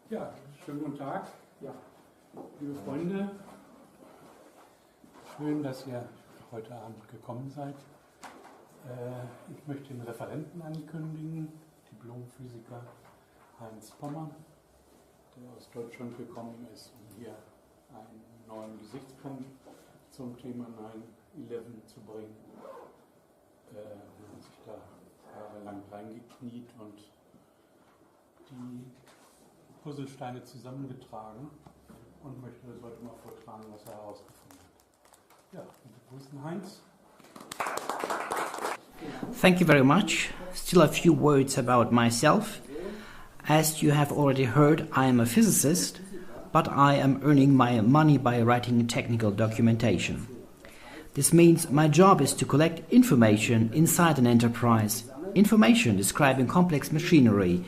Ja, schönen guten Tag, ja, liebe Freunde. Schön, dass ihr heute Abend gekommen seid. Ich möchte den Referenten ankündigen, Diplomphysiker Heinz Pommer, der aus Deutschland gekommen ist, um hier einen neuen Gesichtspunkt zum Thema 9/11 zu bringen. Er hat sich da jahrelang reingekniet und die Puzzlesteine zusammengetragen und möchte das heute mal vortragen, was er herausgefunden hat. Ja, bitte grüßen Heinz. Thank you very much. Still a few words about myself. As you have already heard, I am a physicist, but I am earning my money by writing technical documentation. This means my job is to collect information inside an enterprise, information describing complex machinery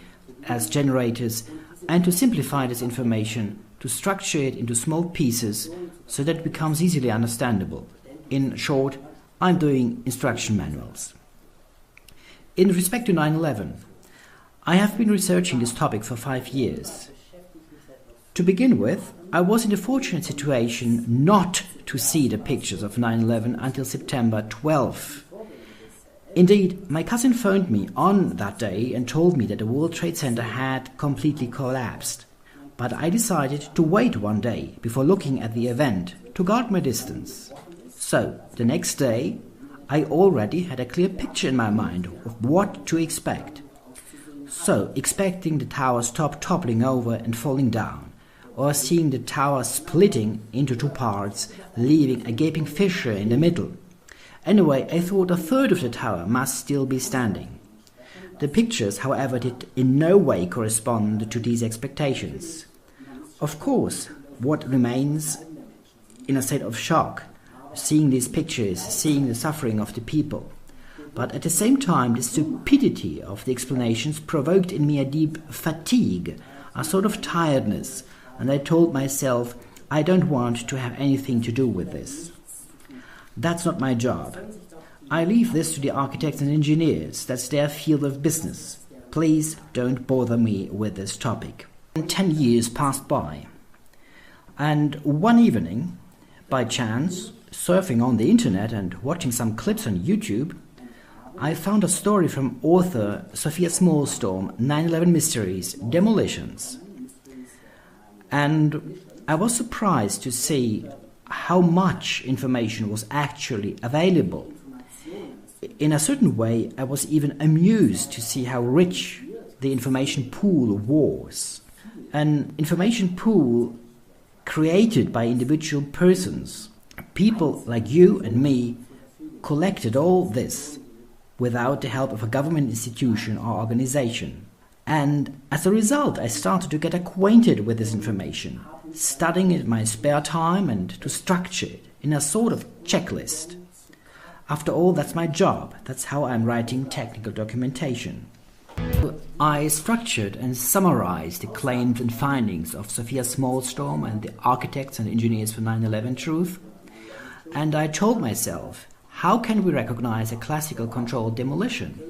as generators, and to simplify this information, to structure it into small pieces so that it becomes easily understandable. In short, I'm doing instruction manuals. In respect to 9/11, I have been researching this topic for 5 years. To begin with, I was in the fortunate situation not to see the pictures of 9/11 until September 12. Indeed, my cousin phoned me on that day and told me that the World Trade Center had completely collapsed. But I decided to wait one day before looking at the event to guard my distance. So, the next day, I already had a clear picture in my mind of what to expect. So, expecting the tower's top toppling over and falling down, or seeing the tower splitting into two parts, leaving a gaping fissure in the middle. Anyway, I thought a third of the tower must still be standing. The pictures, however, did in no way correspond to these expectations. Of course, what remains in a state of shock, seeing these pictures, seeing the suffering of the people. But at the same time, the stupidity of the explanations provoked in me a deep fatigue, a sort of tiredness, and I told myself, I don't want to have anything to do with this. That's not my job. I leave this to the architects and engineers. That's their field of business. Please don't bother me with this topic. 10 years passed by. And one evening, by chance, surfing on the internet and watching some clips on YouTube, I found a story from author Sophia Smallstorm, 9/11 Mysteries, Demolitions. And I was surprised to see how much information was actually available. In a certain way, I was even amused to see how rich the information pool was. An information pool created by individual persons. People like you and me collected all this without the help of a government institution or organization. And as a result, I started to get acquainted with this information, studying it in my spare time and to structure it in a sort of checklist. After all, that's my job. That's how I'm writing technical documentation. I structured and summarized the claims and findings of Sophia Smallstorm and the architects and engineers for 9/11 Truth. And I told myself, how can we recognize a classical controlled demolition?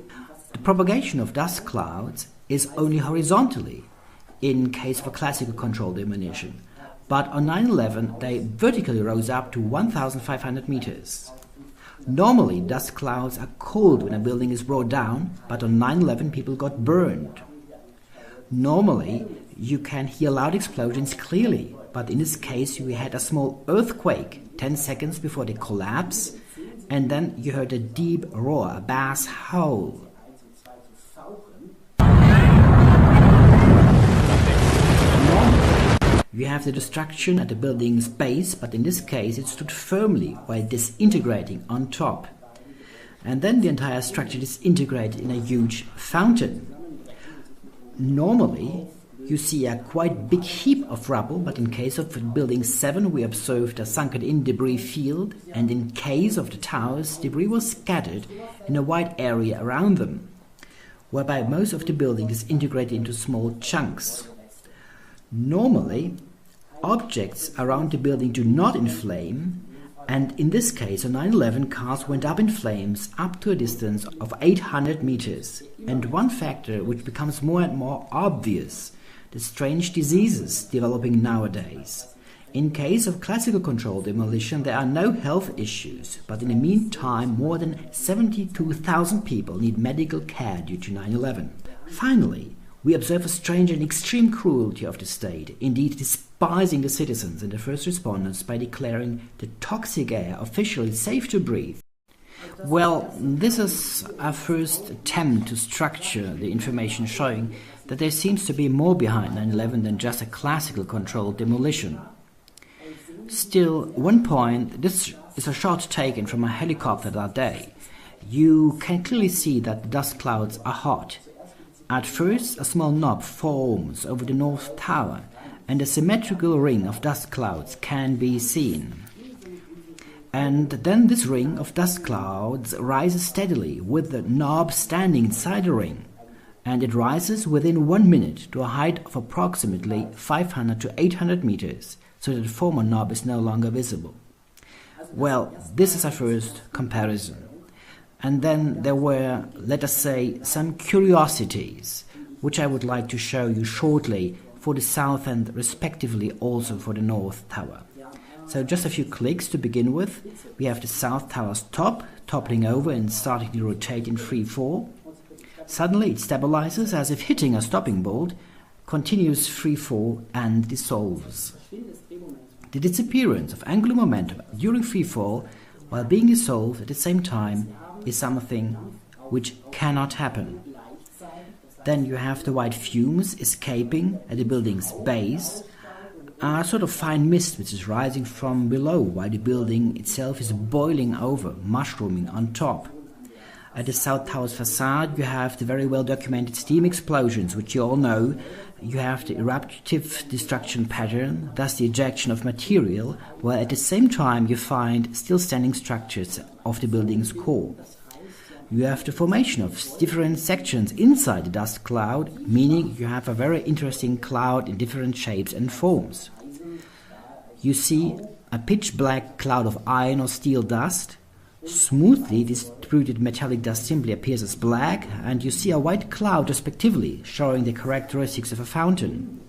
The propagation of dust clouds is only horizontally in case of a classical controlled demolition. But on 9/11, they vertically rose up to 1,500 meters. Normally, dust clouds are cold when a building is brought down, but on 9/11 people got burned. Normally, you can hear loud explosions clearly, but in this case we had a small earthquake 10 seconds before the collapse, and then you heard a deep roar, a bass howl. You have the destruction at the building's base, but in this case it stood firmly while disintegrating on top. And then the entire structure disintegrated in a huge fountain. Normally, you see a quite big heap of rubble, but in case of building 7 we observed a sunken-in debris field, and in case of the towers, debris was scattered in a wide area around them, whereby most of the building disintegrated into small chunks. Normally, objects around the building do not inflame, and in this case on 9/11 cars went up in flames up to a distance of 800 meters. And one factor which becomes more and more obvious the strange diseases developing nowadays. In case of classical controlled demolition, there are no health issues, but in the meantime, more than 72,000 people need medical care due to 9/11. Finally, we observe a strange and extreme cruelty of the state, indeed despising the citizens and the first responders by declaring the toxic air officially safe to breathe. Well, this is our first attempt to structure the information showing that there seems to be more behind 9/11 than just a classical controlled demolition. Still, one point, this is a shot taken from a helicopter that day. You can clearly see that the dust clouds are hot. At first, a small knob forms over the North Tower, and a symmetrical ring of dust clouds can be seen. And then this ring of dust clouds rises steadily, with the knob standing inside the ring, and it rises within 1 minute to a height of approximately 500 to 800 meters, so that the former knob is no longer visible. Well, this is our first comparison. And then there were, let us say, some curiosities, which I would like to show you shortly for the south and respectively also for the North Tower. So just a few clicks to begin with. We have the South Tower's top, toppling over and starting to rotate in free fall. Suddenly it stabilizes as if hitting a stopping bolt, continues free fall and dissolves. The disappearance of angular momentum during free fall while being dissolved at the same time is something which cannot happen. Then you have the white fumes escaping at the building's base, a sort of fine mist which is rising from below while the building itself is boiling over, mushrooming on top. At the South Tower's facade you have the very well documented steam explosions, which you all know. You have the eruptive destruction pattern, thus the ejection of material, while at the same time you find still standing structures of the building's core. You have the formation of different sections inside the dust cloud, meaning you have a very interesting cloud in different shapes and forms. You see a pitch black cloud of iron or steel dust. Smoothly distributed metallic dust simply appears as black, and you see a white cloud respectively, showing the characteristics of a fountain.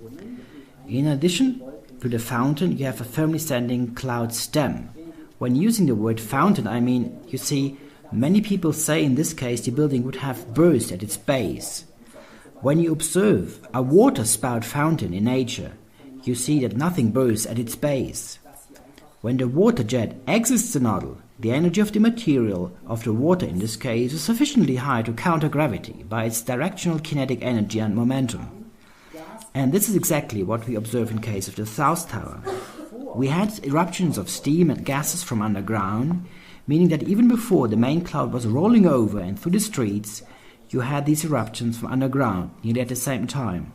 In addition to the fountain, you have a firmly standing cloud stem. When using the word fountain, I mean, you see, many people say in this case the building would have burst at its base. When you observe a water spout fountain in nature, you see that nothing bursts at its base. When the water jet exits the nozzle, the energy of the material, of the water in this case, is sufficiently high to counter gravity by its directional kinetic energy and momentum. And this is exactly what we observe in case of the South Tower. We had eruptions of steam and gases from underground, meaning that even before the main cloud was rolling over and through the streets, you had these eruptions from underground nearly at the same time.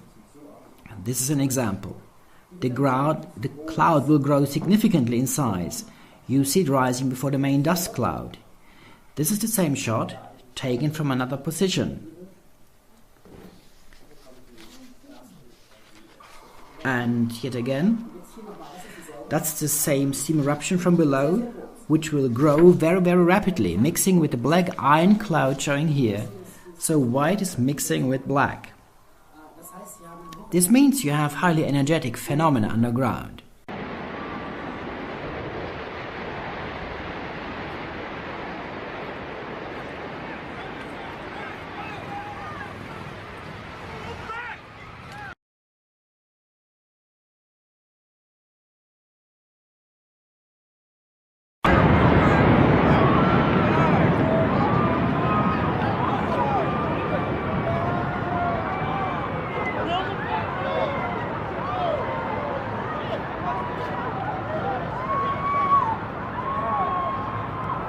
And this is an example. The cloud will grow significantly in size. You see it rising before the main dust cloud. This is the same shot, taken from another position. And yet again, that's the same steam eruption from below, which will grow very, very rapidly, mixing with the black iron cloud showing here. So white is mixing with black. This means you have highly energetic phenomena underground.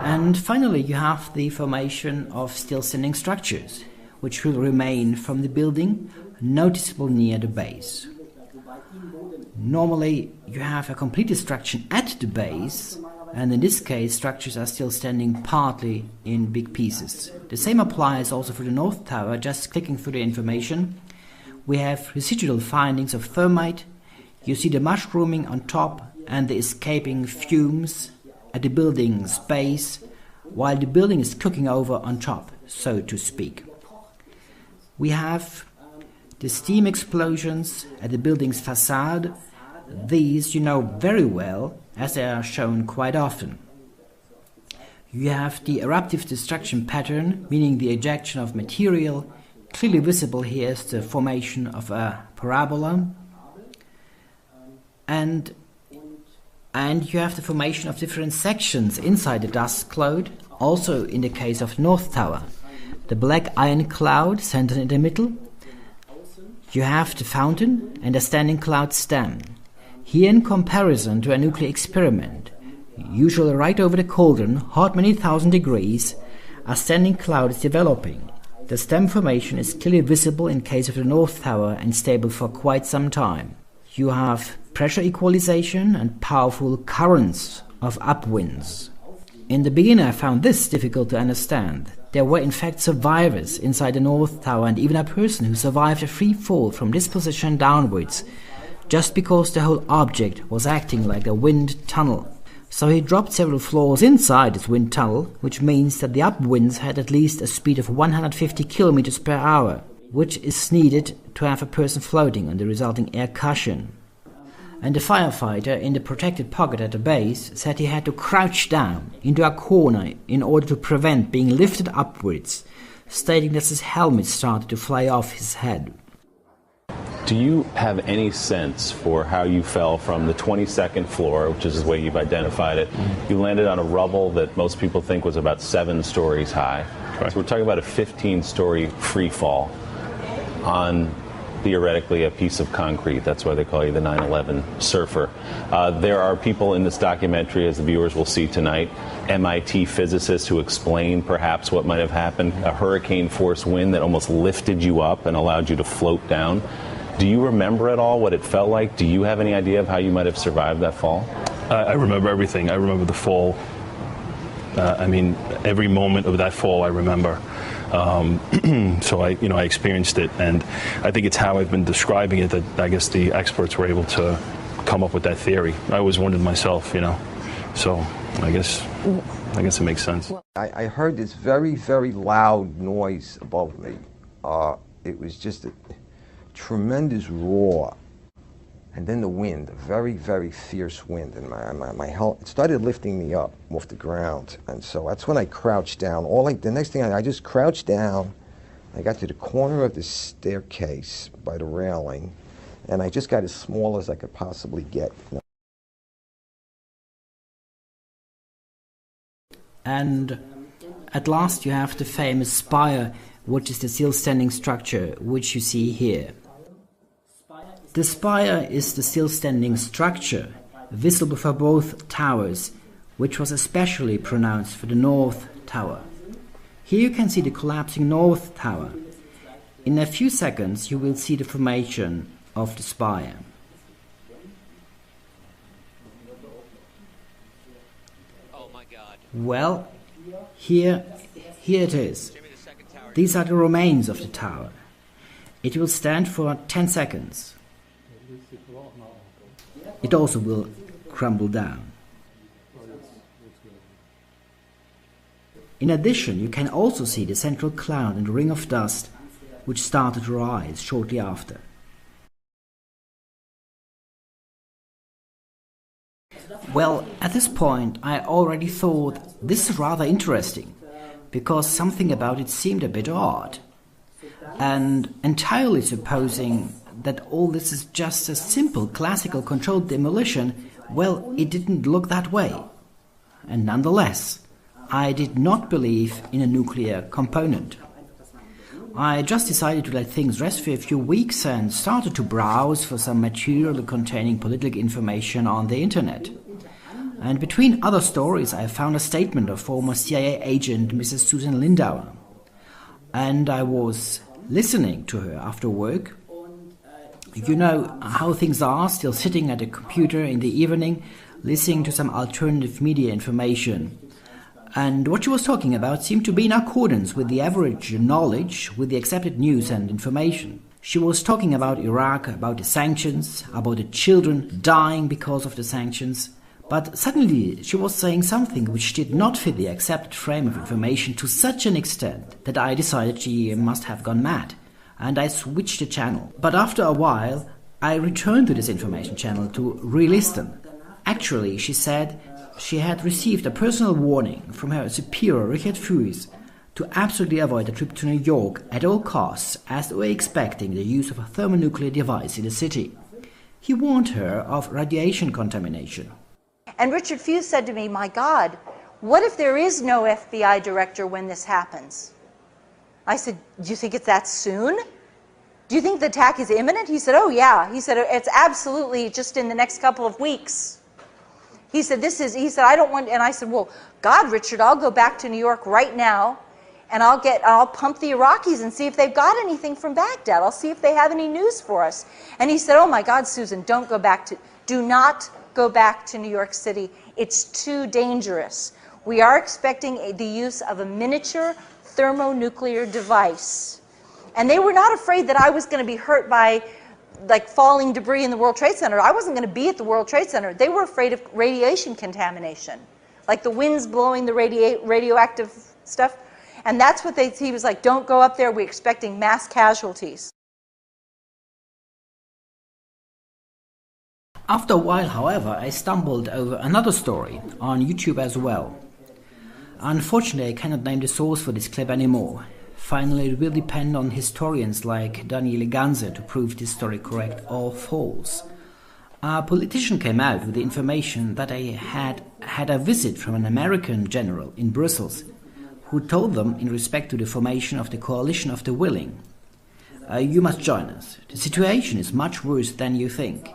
And finally you have the formation of still standing structures, which will remain from the building noticeable near the base. Normally you have a complete destruction at the base, and in this case structures are still standing partly in big pieces. The same applies also for the North Tower. Just clicking through the information, we have residual findings of thermite. You see the mushrooming on top and the escaping fumes at the building's base, while the building is cooking over on top, so to speak. We have The steam explosions at the building's facade, these you know very well, as they are shown quite often. You have the eruptive destruction pattern, meaning the ejection of material. Clearly visible here is the formation of a parabola. And you have the formation of different sections inside the dust cloud, also in the case of North Tower. The black iron cloud centered in the middle. You have the fountain and a standing cloud stem. Here, in comparison to a nuclear experiment, usually right over the cauldron, hot many thousand degrees, a standing cloud is developing. The stem formation is clearly visible in case of the North Tower and stable for quite some time. You have pressure equalization and powerful currents of upwinds. In the beginning I found this difficult to understand. There were in fact survivors inside the North Tower and even a person who survived a free fall from this position downwards, just because the whole object was acting like a wind tunnel. So he dropped several floors inside this wind tunnel, which means that the upwinds had at least a speed of 150 kilometers per hour, which is needed to have a person floating on the resulting air cushion. And the firefighter in the protected pocket at the base said he had to crouch down into a corner in order to prevent being lifted upwards, stating that his helmet started to fly off his head. Do you have any sense for how you fell from the 22nd floor, which is the way you've identified it? You landed on a rubble that most people think was about 7 stories high. Correct. So we're talking about a 15-story free fall on theoretically a piece of concrete. That's why they call you the 9/11 surfer. There are people in this documentary, as the viewers will see tonight, MIT physicists who explain perhaps what might have happened, a hurricane force wind that almost lifted you up and allowed you to float down. Do you remember at all what it felt like? Do you have any idea of how you might have survived that fall? I remember everything. I remember the fall. Every moment of that fall I remember. So I experienced it, and I think it's how I've been describing it that I guess the experts were able to come up with that theory. I always wondered myself, So I guess it makes sense. I heard this very, very loud noise above me. It was just a tremendous roar, and then the wind, a very, very fierce wind, and my helmet, it started lifting me up off the ground, and so that's when I crouched down. The next thing I just crouched down. I got to the corner of the staircase by the railing, and I just got as small as I could possibly get. And at last you have the famous spire, which is the still standing structure, which you see here. The spire is the still standing structure, visible for both towers, which was especially pronounced for the North Tower. Here you can see the collapsing North Tower. In a few seconds you will see the formation of the spire. Oh my God. Well, here it is. These are the remains of the tower. It will stand for 10 seconds. It also will crumble down. In addition, you can also see the central cloud and ring of dust, which started to rise shortly after. Well, at this point, I already thought this is rather interesting, because something about it seemed a bit odd. And entirely supposing that all this is just a simple classical controlled demolition, well, it didn't look that way. And nonetheless, I did not believe in a nuclear component. I just decided to let things rest for a few weeks and started to browse for some material containing political information on the internet. And between other stories, I found a statement of former CIA agent Mrs. Susan Lindauer. And I was listening to her after work. You know how things are, still sitting at a computer in the evening, listening to some alternative media information. And what she was talking about seemed to be in accordance with the average knowledge, with the accepted news and information. She was talking about Iraq, about the sanctions, about the children dying because of the sanctions. But suddenly she was saying something which did not fit the accepted frame of information to such an extent that I decided she must have gone mad. and I switched the channel. But after a while, I returned to this information channel to re-listen. Actually, she said she had received a personal warning from her superior, Richard Fues, to absolutely avoid a trip to New York at all costs, as they were expecting the use of a thermonuclear device in the city. He warned her of radiation contamination. And Richard Fues said to me, my God, what if there is no FBI director when this happens? I said, do you think it's that soon? Do you think the attack is imminent? He said, oh yeah. He said, it's absolutely just in the next couple of weeks. He said, I don't want, and I said, well, God, Richard, I'll go back to New York right now, and I'll pump the Iraqis and see if they've got anything from Baghdad. I'll see if they have any news for us. And he said, oh my God, Susan, do not go back to New York City. It's too dangerous. We are expecting the use of a miniature thermonuclear device. And they were not afraid that I was going to be hurt by like falling debris in the World Trade Center. I wasn't going to be at the World Trade Center. They were afraid of radiation contamination, like the winds blowing the radioactive stuff. And that's what he was like, don't go up there. We're expecting mass casualties. After a while, however, I stumbled over another story on YouTube as well. Unfortunately, I cannot name the source for this clip anymore. Finally, it will depend on historians like Daniele Ganser to prove this story correct or false. A politician came out with the information that I had a visit from an American general in Brussels, who told them in respect to the formation of the Coalition of the Willing, you must join us. The situation is much worse than you think.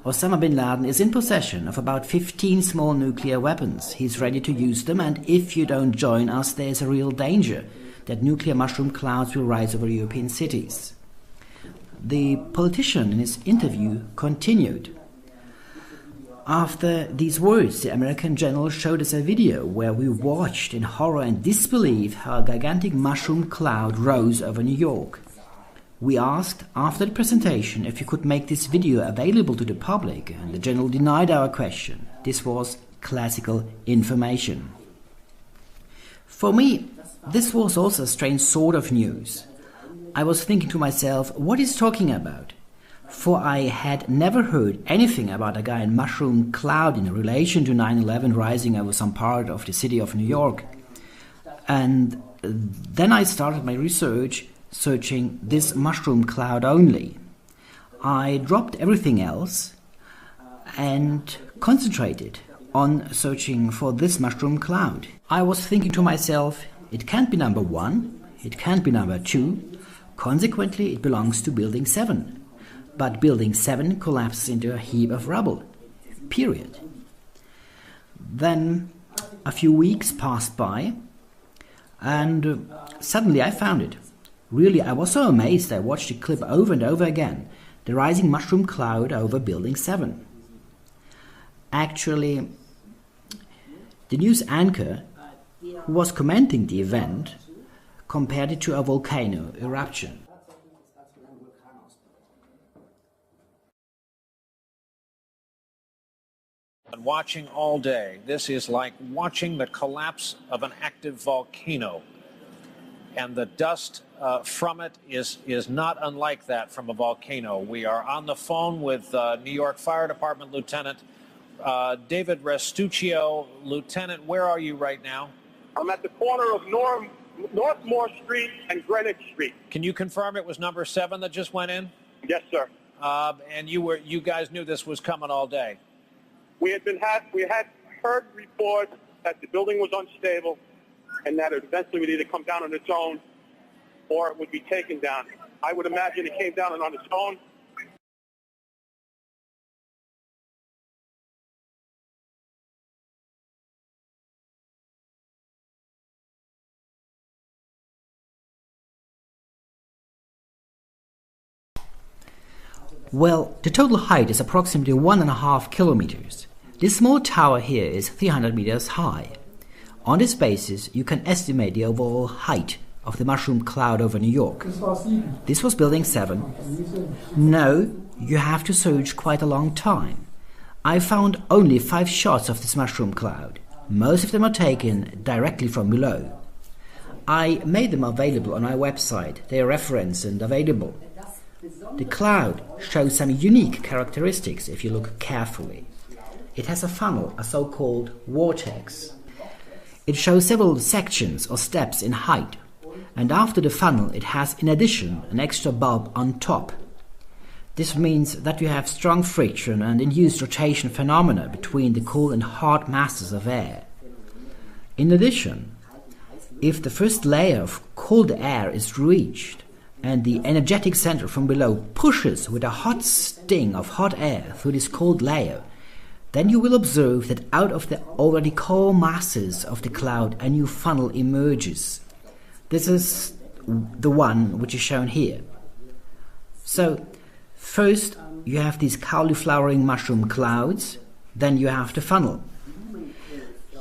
Osama bin Laden is in possession of about 15 small nuclear weapons. He's ready to use them, and if you don't join us, there's a real danger that nuclear mushroom clouds will rise over European cities. The politician in his interview continued. After these words, the American general showed us a video where we watched in horror and disbelief how a gigantic mushroom cloud rose over New York. We asked after the presentation if you could make this video available to the public, and the general denied our question. This was classical information. For me, this was also a strange sort of news. I was thinking to myself, what is he talking about? For I had never heard anything about a giant mushroom cloud in relation to 9/11 rising over some part of the city of New York. And then I started my research, searching this mushroom cloud only. I dropped everything else and concentrated on searching for this mushroom cloud. I was thinking to myself, it can't be number 1, it can't be number 2, consequently it belongs to building 7. But building 7 collapses into a heap of rubble. Period. Then a few weeks passed by, and suddenly I found it. Really, I was so amazed I watched the clip over and over again. The rising mushroom cloud over building 7. Actually, the news anchor who was commenting the event compared it to a volcano eruption. And watching all day, this is like watching the collapse of an active volcano. And the dust from it is not unlike that from a volcano. We are on the phone with New York Fire Department Lieutenant David Restuccio. Lieutenant, where are you right now? I'm at the corner of Northmore Street and Greenwich Street. Can you confirm it was number 7 that just went in? Yes, sir. And you guys knew this was coming all day? We had heard reports that the building was unstable and that it eventually would either come down on its own or it would be taken down. I would imagine it came down on its own. Well, the total height is approximately 1.5 kilometers. This small tower here is 300 meters high. On this basis, you can estimate the overall height of the mushroom cloud over New York. This was building 7. No, you have to search quite a long time. I found only 5 shots of this mushroom cloud. Most of them are taken directly from below. I made them available on our website. They are referenced and available. The cloud shows some unique characteristics if you look carefully. It has a funnel, a so-called vortex. It shows several sections or steps in height, and after the funnel it has in addition an extra bulb on top. This means that you have strong friction and induced rotation phenomena between the cool and hard masses of air. In addition, if the first layer of cold air is reached and the energetic center from below pushes with a hot sting of hot air through this cold layer, then you will observe that out of the already cold masses of the cloud a new funnel emerges. This is the one which is shown here. So, first you have these cauliflowering mushroom clouds, then you have the funnel.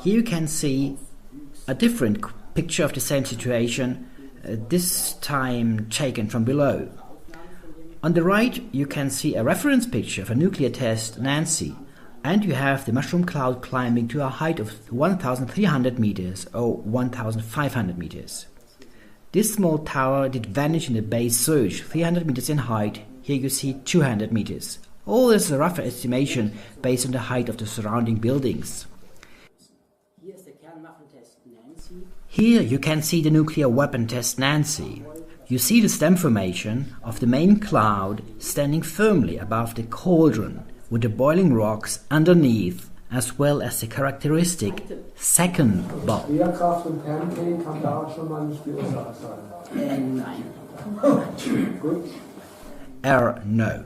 Here you can see a different picture of the same situation, this time taken from below. On the right you can see a reference picture of a nuclear test Nancy, and you have the mushroom cloud climbing to a height of 1,300 meters or 1,500 meters. This small tower did vanish in the base surge, 300 meters in height. Here you see 200 meters. All this is a rough estimation based on the height of the surrounding buildings. Here you can see the nuclear weapon test Nancy. You see the stem formation of the main cloud standing firmly above the cauldron, with the boiling rocks underneath, as well as the characteristic second bulb. Schwerkraft und Pancake haben da auch schon mal eine Ursache sein. Nein. Gut. No.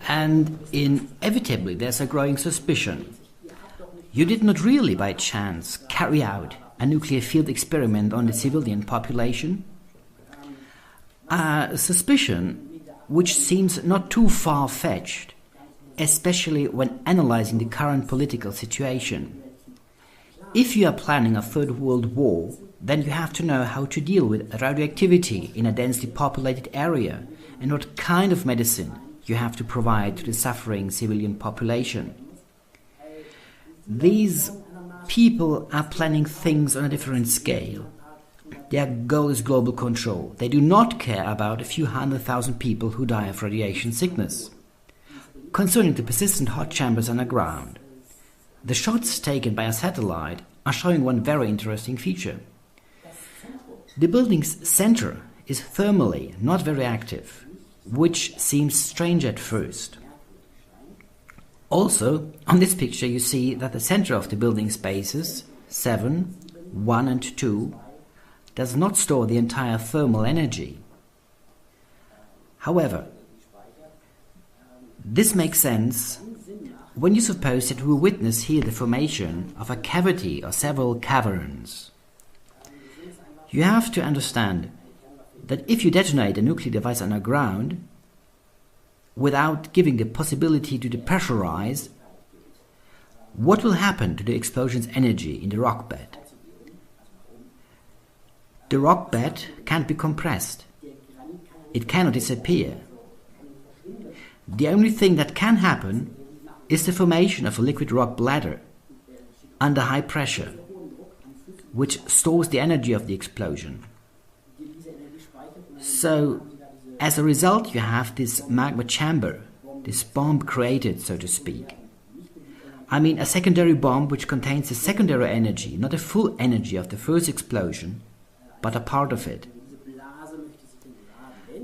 And inevitably there's a growing suspicion. You did not really by chance carry out a nuclear field experiment on the civilian population? A suspicion which seems not too far-fetched, especially when analyzing the current political situation. If you are planning a Third World War, then you have to know how to deal with radioactivity in a densely populated area and what kind of medicine you have to provide to the suffering civilian population. These people are planning things on a different scale. Their goal is global control. They do not care about a few 100,000 people who die of radiation sickness. Concerning the persistent hot chambers underground, the shots taken by a satellite are showing one very interesting feature. The building's center is thermally not very active, which seems strange at first. Also, on this picture you see that the center of the building spaces, 7, 1 and 2, does not store the entire thermal energy. However, this makes sense when you suppose that we witness here the formation of a cavity or several caverns. You have to understand that if you detonate a nuclear device underground, without giving the possibility to depressurize, what will happen to the explosion's energy in the rock bed? The rock bed can't be compressed. It cannot disappear. The only thing that can happen is the formation of a liquid rock bladder under high pressure, which stores the energy of the explosion. So, as a result, you have this magma chamber, this bomb created, so to speak. I mean, a secondary bomb which contains the secondary energy, not the full energy of the first explosion, but a part of it.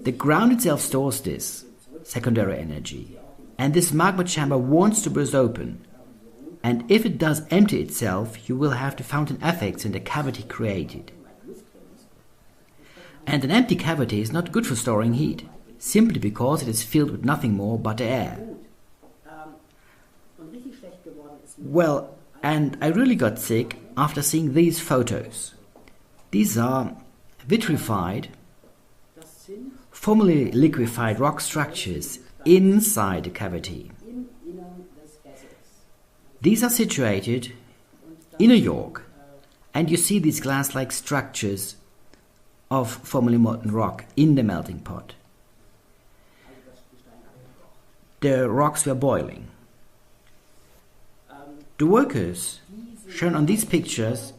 The ground itself stores this secondary energy, and this magma chamber wants to burst open. And if it does empty itself, you will have the fountain effects in the cavity created. And an empty cavity is not good for storing heat, simply because it is filled with nothing more but air. Well, and I really got sick after seeing these photos. These are vitrified, formerly liquefied rock structures inside the cavity. These are situated in New York, and you see these glass-like structures of formerly molten rock in the melting pot. The rocks were boiling. The workers, shown on these pictures,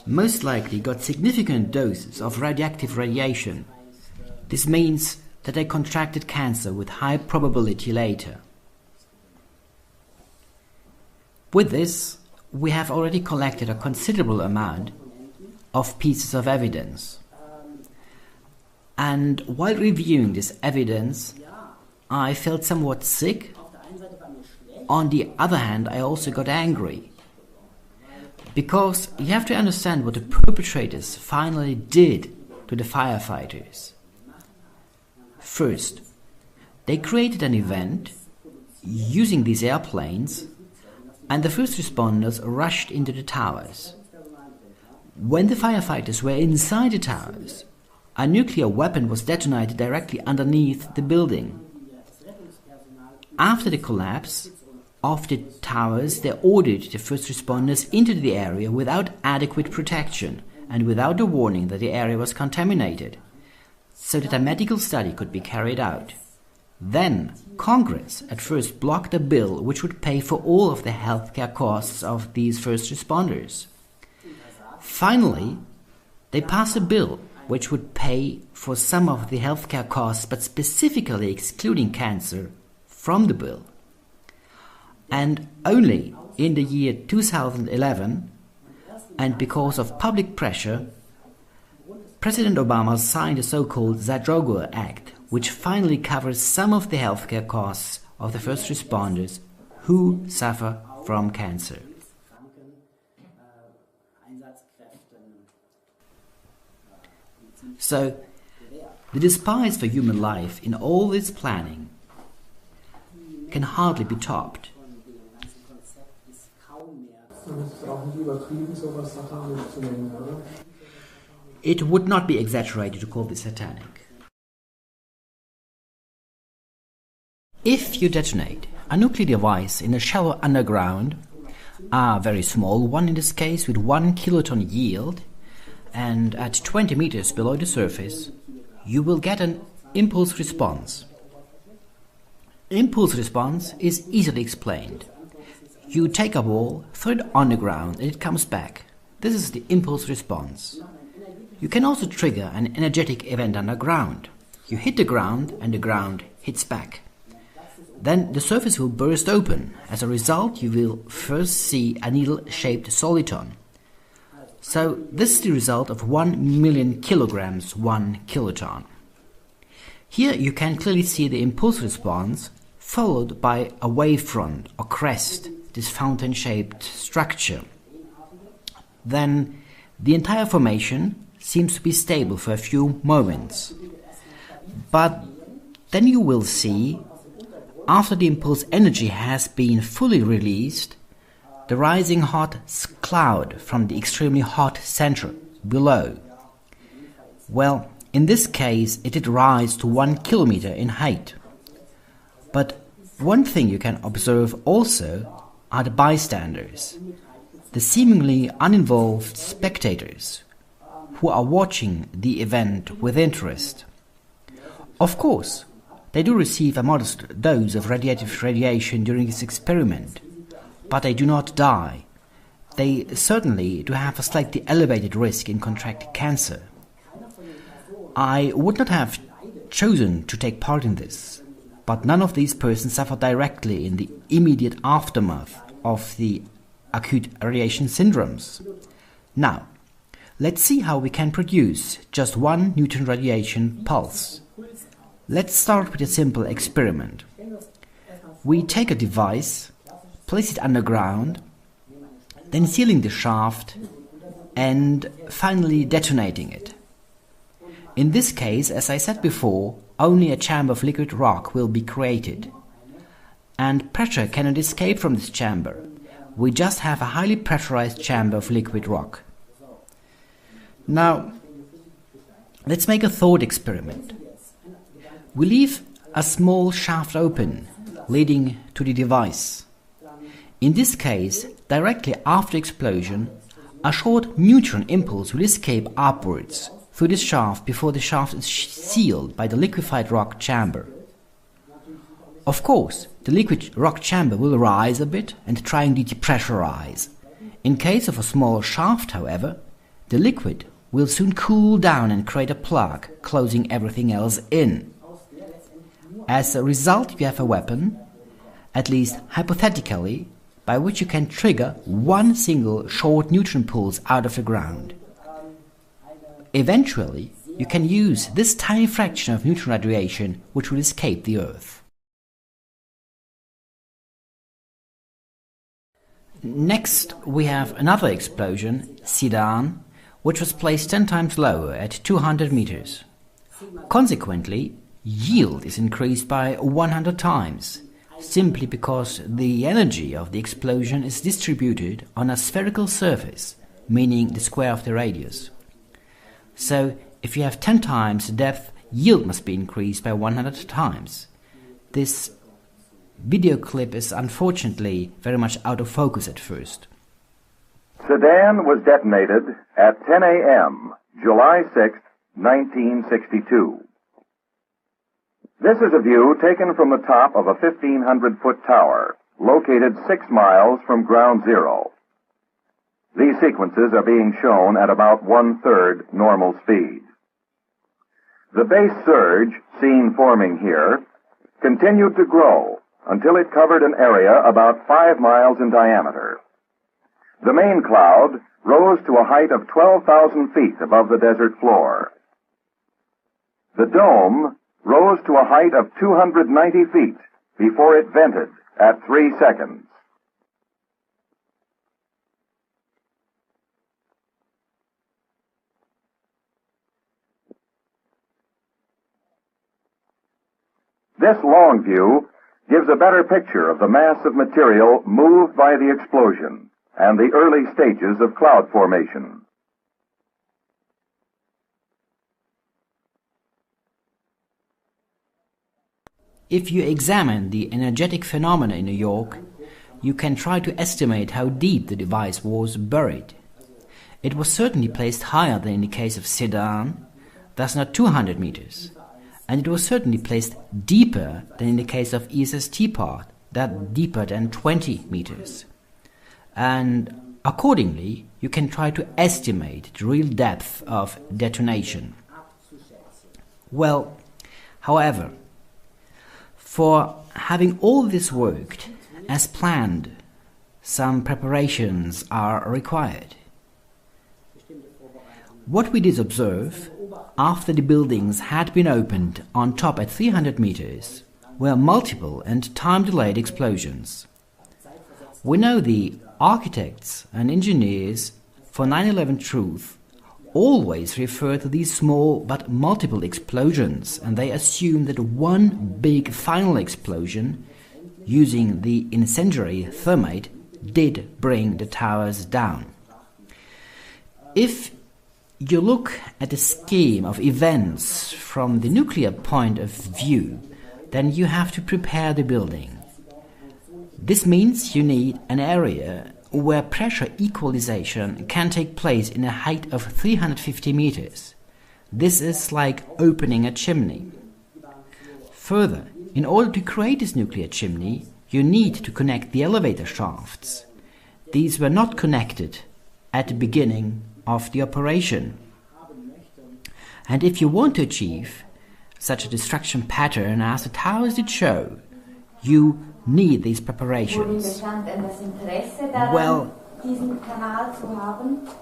most likely got significant doses of radioactive radiation. This means that they contracted cancer with high probability later. With this, we have already collected a considerable amount of pieces of evidence. And while reviewing this evidence, I felt somewhat sick. On the other hand, I also got angry. Because you have to understand what the perpetrators finally did to the firefighters. First, they created an event using these airplanes, and the first responders rushed into the towers. When the firefighters were inside the towers, a nuclear weapon was detonated directly underneath the building. After the collapse of the towers, they ordered the first responders into the area without adequate protection and without a warning that the area was contaminated, so that a medical study could be carried out. Then, Congress at first blocked a bill which would pay for all of the healthcare costs of these first responders. Finally, they passed a bill which would pay for some of the healthcare costs, but specifically excluding cancer from the bill. And only in the year 2011, and because of public pressure, President Obama signed the so-called Geological Act, which finally covers some of the healthcare costs of the first responders who suffer from cancer. So, the despise for human life in all this planning can hardly be topped. It would not be exaggerated to call this satanic. If you detonate a nuclear device in a shallow underground, a very small one in this case with 1 kiloton yield, and at 20 meters below the surface, you will get an impulse response. Impulse response is easily explained. You take a ball, throw it on the ground, and it comes back. This is the impulse response. You can also trigger an energetic event underground. You hit the ground, and the ground hits back. Then the surface will burst open. As a result, you will first see a needle-shaped soliton. So this is the result of 1 million kilograms, 1 kiloton. Here you can clearly see the impulse response followed by a wavefront or crest, this fountain-shaped structure. Then the entire formation seems to be stable for a few moments. But then you will see, after the impulse energy has been fully released, the rising hot cloud from the extremely hot center below. Well, in this case it did rise to 1 kilometer in height. But one thing you can observe also are the bystanders, the seemingly uninvolved spectators who are watching the event with interest. Of course, they do receive a modest dose of radioactive radiation during this experiment, but they do not die. They certainly do have a slightly elevated risk in contracting cancer. I would not have chosen to take part in this, but none of these persons suffer directly in the immediate aftermath of the acute radiation syndromes. Now, let's see how we can produce just 1 neutron radiation pulse. Let's start with a simple experiment. We take a device, place it underground, then sealing the shaft, and finally detonating it. In this case, as I said before, only a chamber of liquid rock will be created. And pressure cannot escape from this chamber. We just have a highly pressurized chamber of liquid rock. Now, let's make a thought experiment. We leave a small shaft open, leading to the device. In this case, directly after explosion, a short neutron impulse will escape upwards through this shaft before the shaft is sealed by the liquefied rock chamber. Of course, the liquid rock chamber will rise a bit and try and depressurize. In case of a small shaft, however, the liquid will soon cool down and create a plug, closing everything else in. As a result, you have a weapon, at least hypothetically, by which you can trigger one single short neutron pulse out of the ground. Eventually, you can use this tiny fraction of neutron radiation which will escape the Earth. Next, we have another explosion, Sedan, which was placed 10 times lower at 200 meters. Consequently, yield is increased by 100 times, simply because the energy of the explosion is distributed on a spherical surface, meaning the square of the radius. So, if you have 10 times the depth, yield must be increased by 100 times. This video clip is unfortunately very much out of focus at first. Sedan was detonated at 10 a.m., July 6, 1962. This is a view taken from the top of a 1,500-foot tower, located 6 miles from ground zero. These sequences are being shown at about 1/3 normal speed. The base surge, seen forming here, continued to grow until it covered an area about 5 miles in diameter. The main cloud rose to a height of 12,000 feet above the desert floor. The dome rose to a height of 290 feet before it vented at 3 seconds. This long view gives a better picture of the mass of material moved by the explosion and the early stages of cloud formation. If you examine the energetic phenomena in New York, you can try to estimate how deep the device was buried. It was certainly placed higher than in the case of Sedan, thus not 200 meters. And it was certainly placed deeper than in the case of ESST part, that deeper than 20 meters. And accordingly, you can try to estimate the real depth of detonation. Well, however, for having all this worked as planned, some preparations are required. What we did observe, after the buildings had been opened on top at 300 meters, were multiple and time-delayed explosions. We know the architects and engineers for 9/11 truth always refer to these small but multiple explosions, and they assume that one big final explosion, using the incendiary thermite, did bring the towers down. If you look at the scheme of events from the nuclear point of view, then you have to prepare the building. This means you need an area where pressure equalization can take place in a height of 350 meters. This is like opening a chimney. Further, in order to create this nuclear chimney, you need to connect the elevator shafts. These were not connected at the beginning of the operation. And if you want to achieve such a destruction pattern as the towers did show, you need these preparations.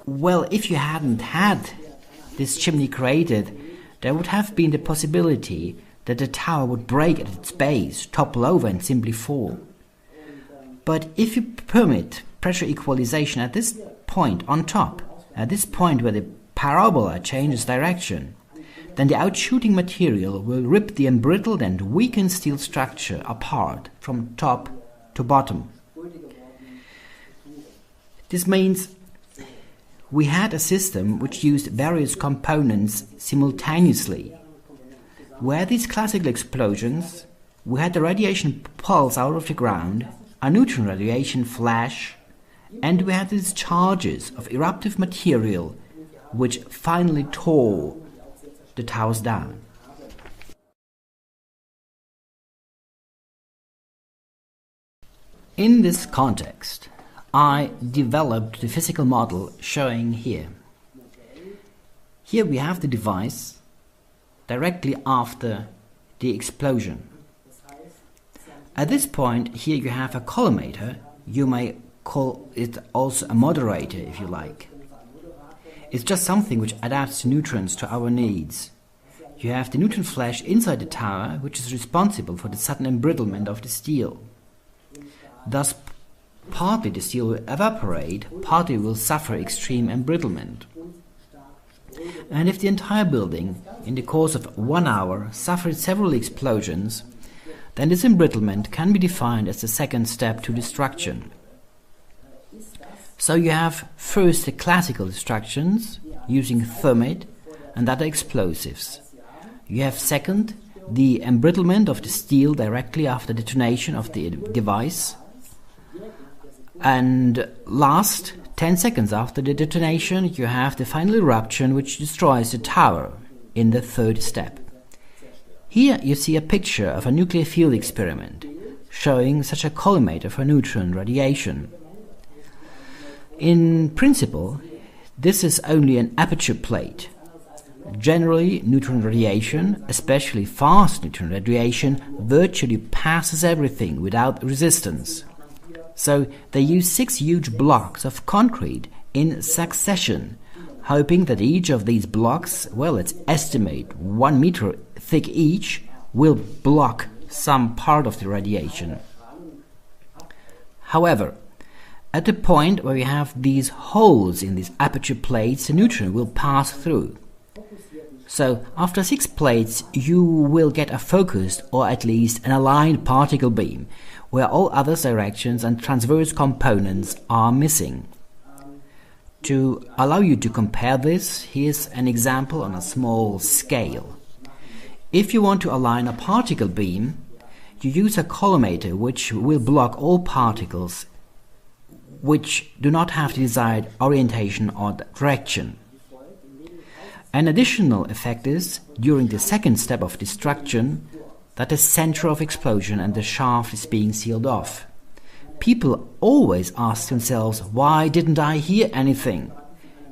Well, if you hadn't had this chimney created, there would have been the possibility that the tower would break at its base, topple over and simply fall. But if you permit pressure equalization at this point on top, at this point where the parabola changes direction, then the outshooting material will rip the embrittled and weakened steel structure apart from top to bottom. This means we had a system which used various components simultaneously. Where these classical explosions, we had the radiation pulse out of the ground, a neutron radiation flash, and we had these charges of eruptive material which finally tore the towers down. In this context, I developed the physical model showing here. Here we have the device directly after the explosion. At this point, here you have a collimator. You may call it also a moderator if you like. It's just something which adapts neutrons to our needs. You have the neutron flash inside the tower, which is responsible for the sudden embrittlement of the steel. Thus, partly the steel will evaporate, partly will suffer extreme embrittlement. And if the entire building, in the course of 1 hour, suffered several explosions, then this embrittlement can be defined as the second step to destruction. So you have first the classical destructions, using thermite and other explosives. You have second, the embrittlement of the steel directly after detonation of the device. And last, 10 seconds after the detonation, you have the final eruption which destroys the tower in the third step. Here you see a picture of a nuclear field experiment showing such a collimator for neutron radiation. In principle, this is only an aperture plate. Generally, neutron radiation, especially fast neutron radiation, virtually passes everything without resistance. So they use 6 huge blocks of concrete in succession, hoping that each of these blocks, well, let's estimate 1 meter thick each, will block some part of the radiation. However, at the point where we have these holes in these aperture plates, the neutron will pass through. So after 6 plates you will get a focused or at least an aligned particle beam, where all other directions and transverse components are missing. To allow you to compare this, here's an example on a small scale. If you want to align a particle beam, you use a collimator which will block all particles which do not have the desired orientation or direction. An additional effect is, during the second step of destruction, that the center of explosion and the shaft is being sealed off. People always ask themselves, why didn't I hear anything?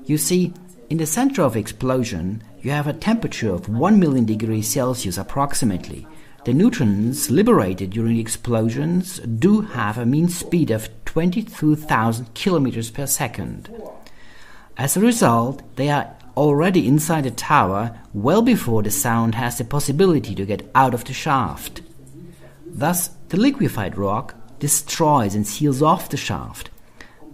You see, in the center of explosion, you have a temperature of 1 million degrees Celsius approximately. The neutrons liberated during explosions do have a mean speed of 22,000 kilometers per second. As a result, they are already inside the tower well before the sound has the possibility to get out of the shaft. Thus, the liquefied rock destroys and seals off the shaft,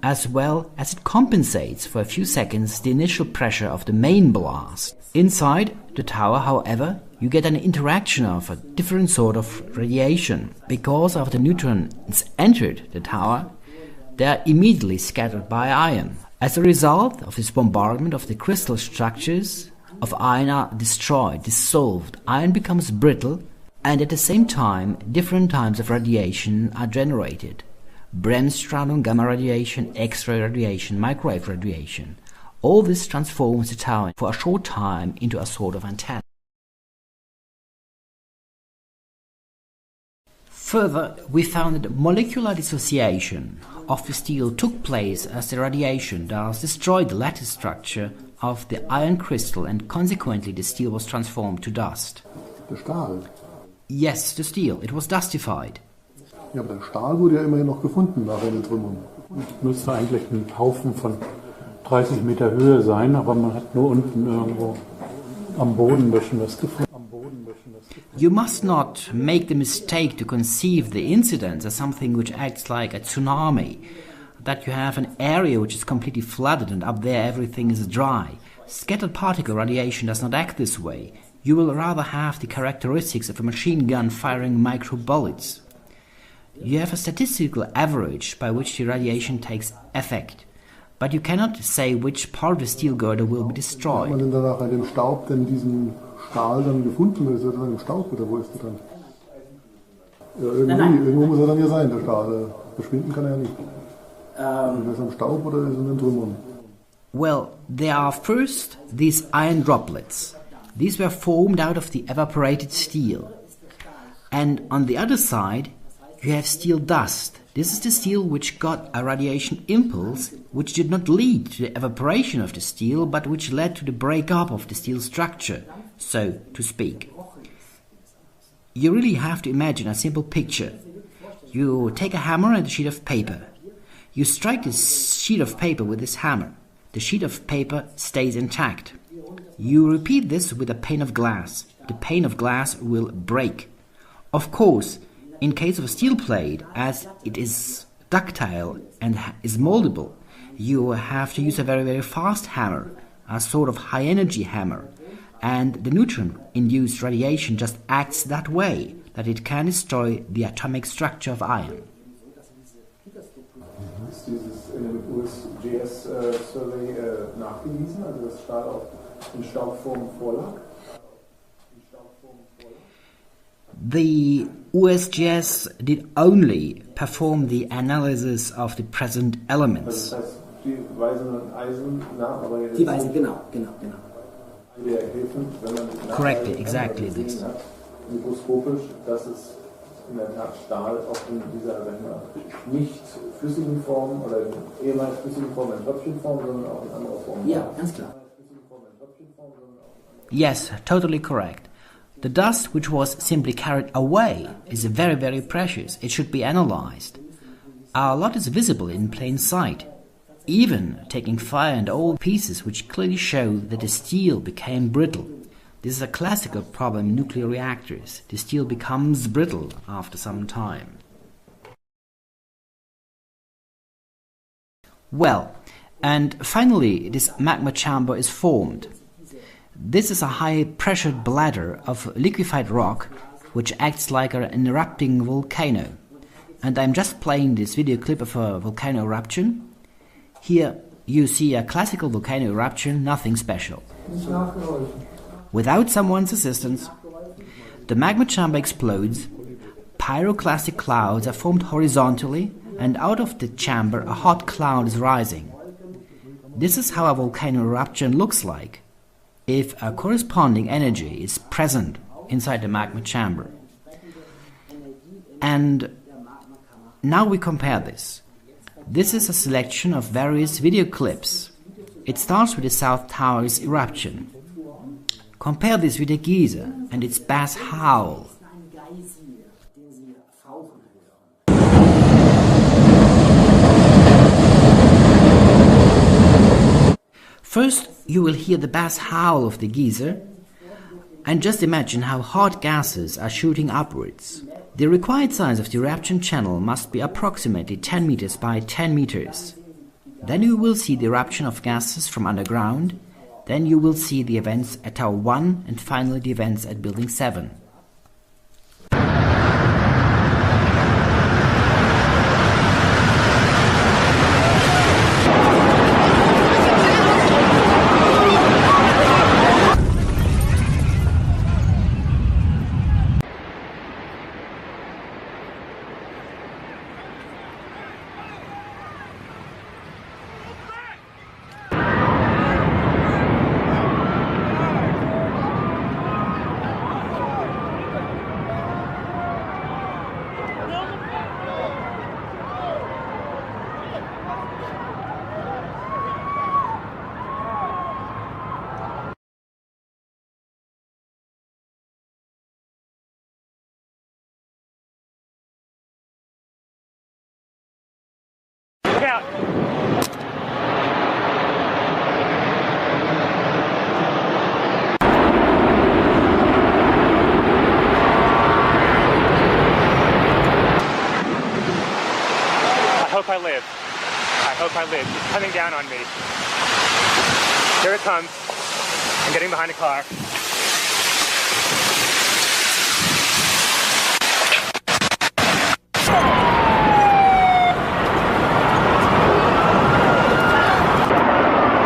as well as it compensates for a few seconds the initial pressure of the main blast. Inside the tower, however, you get an interaction of a different sort of radiation. Because after neutrons entered the tower, they are immediately scattered by ion. As a result of this bombardment of the crystal structures of iron are destroyed, dissolved, iron becomes brittle, and at the same time different types of radiation are generated. Bremsstrahlung, gamma radiation, X-ray radiation, microwave radiation. All this transforms the tower for a short time into a sort of antenna. Further, we found that molecular dissociation of the steel took place as the radiation thus destroyed the lattice structure of the iron crystal, and consequently the steel was transformed to dust. Der Stahl? Yes, the steel. It was dustified. Ja, aber der Stahl wurde ja immerhin noch gefunden nach den Trümmern. Müsste eigentlich ein Haufen von 30 Meter Höhe sein, aber man hat nur unten irgendwo am Bodenböschen was gefunden. You must not make the mistake to conceive the incident as something which acts like a tsunami, that you have an area which is completely flooded and up there everything is dry. Scattered particle radiation does not act this way. You will rather have the characteristics of a machine gun firing micro bullets. You have a statistical average by which the radiation takes effect, but you cannot say which part of the steel girdle will be destroyed. Hat man denn danach an dem Staub denn diesen Stahl dann gefunden? Ist er dann im Staub oder wo ist er dann? Ja, irgendwo muss er dann ja sein, der Stahl. Verschwinden kann er ja nicht. Ist er im Staub oder ist er in den Trümmern? Well, there are first these iron droplets. These were formed out of the evaporated steel. And on the other side, you have steel dust, This is the steel which got a radiation impulse which did not lead to the evaporation of the steel, but which led to the breakup of the steel structure, so to speak. You really have to imagine a simple picture. You take a hammer and a sheet of paper. You strike this sheet of paper with this hammer. The sheet of paper stays intact. You repeat this with a pane of glass. The pane of glass will break. Of course, in case of a steel plate, as it is ductile and is moldable, you have to use a very, very fast hammer, a sort of high-energy hammer. And the neutron-induced radiation just acts that way, that it can destroy the atomic structure of iron. Ist dieses in dem USGS-Survey nachgewiesen, also dass Stahl auch in Staubform vorlag? The USGS did only perform the analysis of the present elements. Also das heißt, die weisen dann Eisen nach, aber jetzt die weisen, genau. Die helfen, wenn man Correctly, exactly this. hat, mikroskopisch, dass es in der Tat Stahl auch in dieser nicht flüssigen Form oder ehemals flüssigen Form in Tröpfchenform, sondern auch in anderer Form. Ja, ganz klar. Yes, totally correct. The dust which was simply carried away is very, very precious. It should be analyzed. A lot is visible in plain sight, even taking fire and old pieces which clearly show that the steel became brittle. This is a classical problem in nuclear reactors. The steel becomes brittle after some time. Well, and finally this magma chamber is formed. This is a high-pressured bladder of liquefied rock which acts like an erupting volcano. And I'm just playing this video clip of a volcano eruption. Here you see a classical volcano eruption, nothing special. Without someone's assistance, the magma chamber explodes, pyroclastic clouds are formed horizontally, and out of the chamber a hot cloud is rising. This is how a volcano eruption looks like, if a corresponding energy is present inside the magma chamber. And now we compare this. This is a selection of various video clips. It starts with the South Tower's eruption. Compare this with the geyser and its bass howl. First, you will hear the bass howl of the geyser, and just imagine how hot gases are shooting upwards. The required size of the eruption channel must be approximately 10 meters by 10 meters. Then you will see the eruption of gases from underground, then you will see the events at Tower 1 and finally the events at Building 7. I hope I live. It's coming down on me. Here it comes. I'm getting behind a car.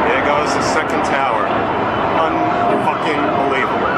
There goes the second tower. Un-fucking-believable.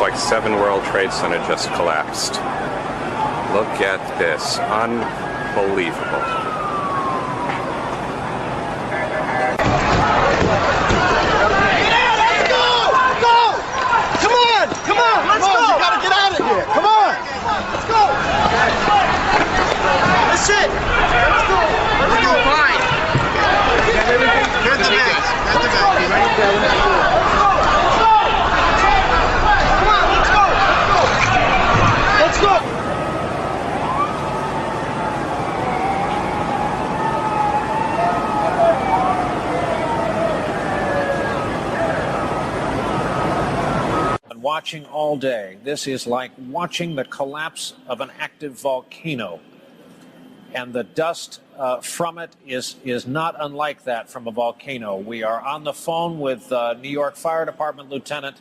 like 7 World Trade Center just collapsed. Look at this. Unbelievable. That's it! Let's go! Let's go! Fine! That's the best. That's the best. You ready? Come on, let's go! Let's go! Watching all day. This is like watching the collapse of an active volcano. And the dust from it is not unlike that from a volcano. We are on the phone with New York Fire Department Lieutenant.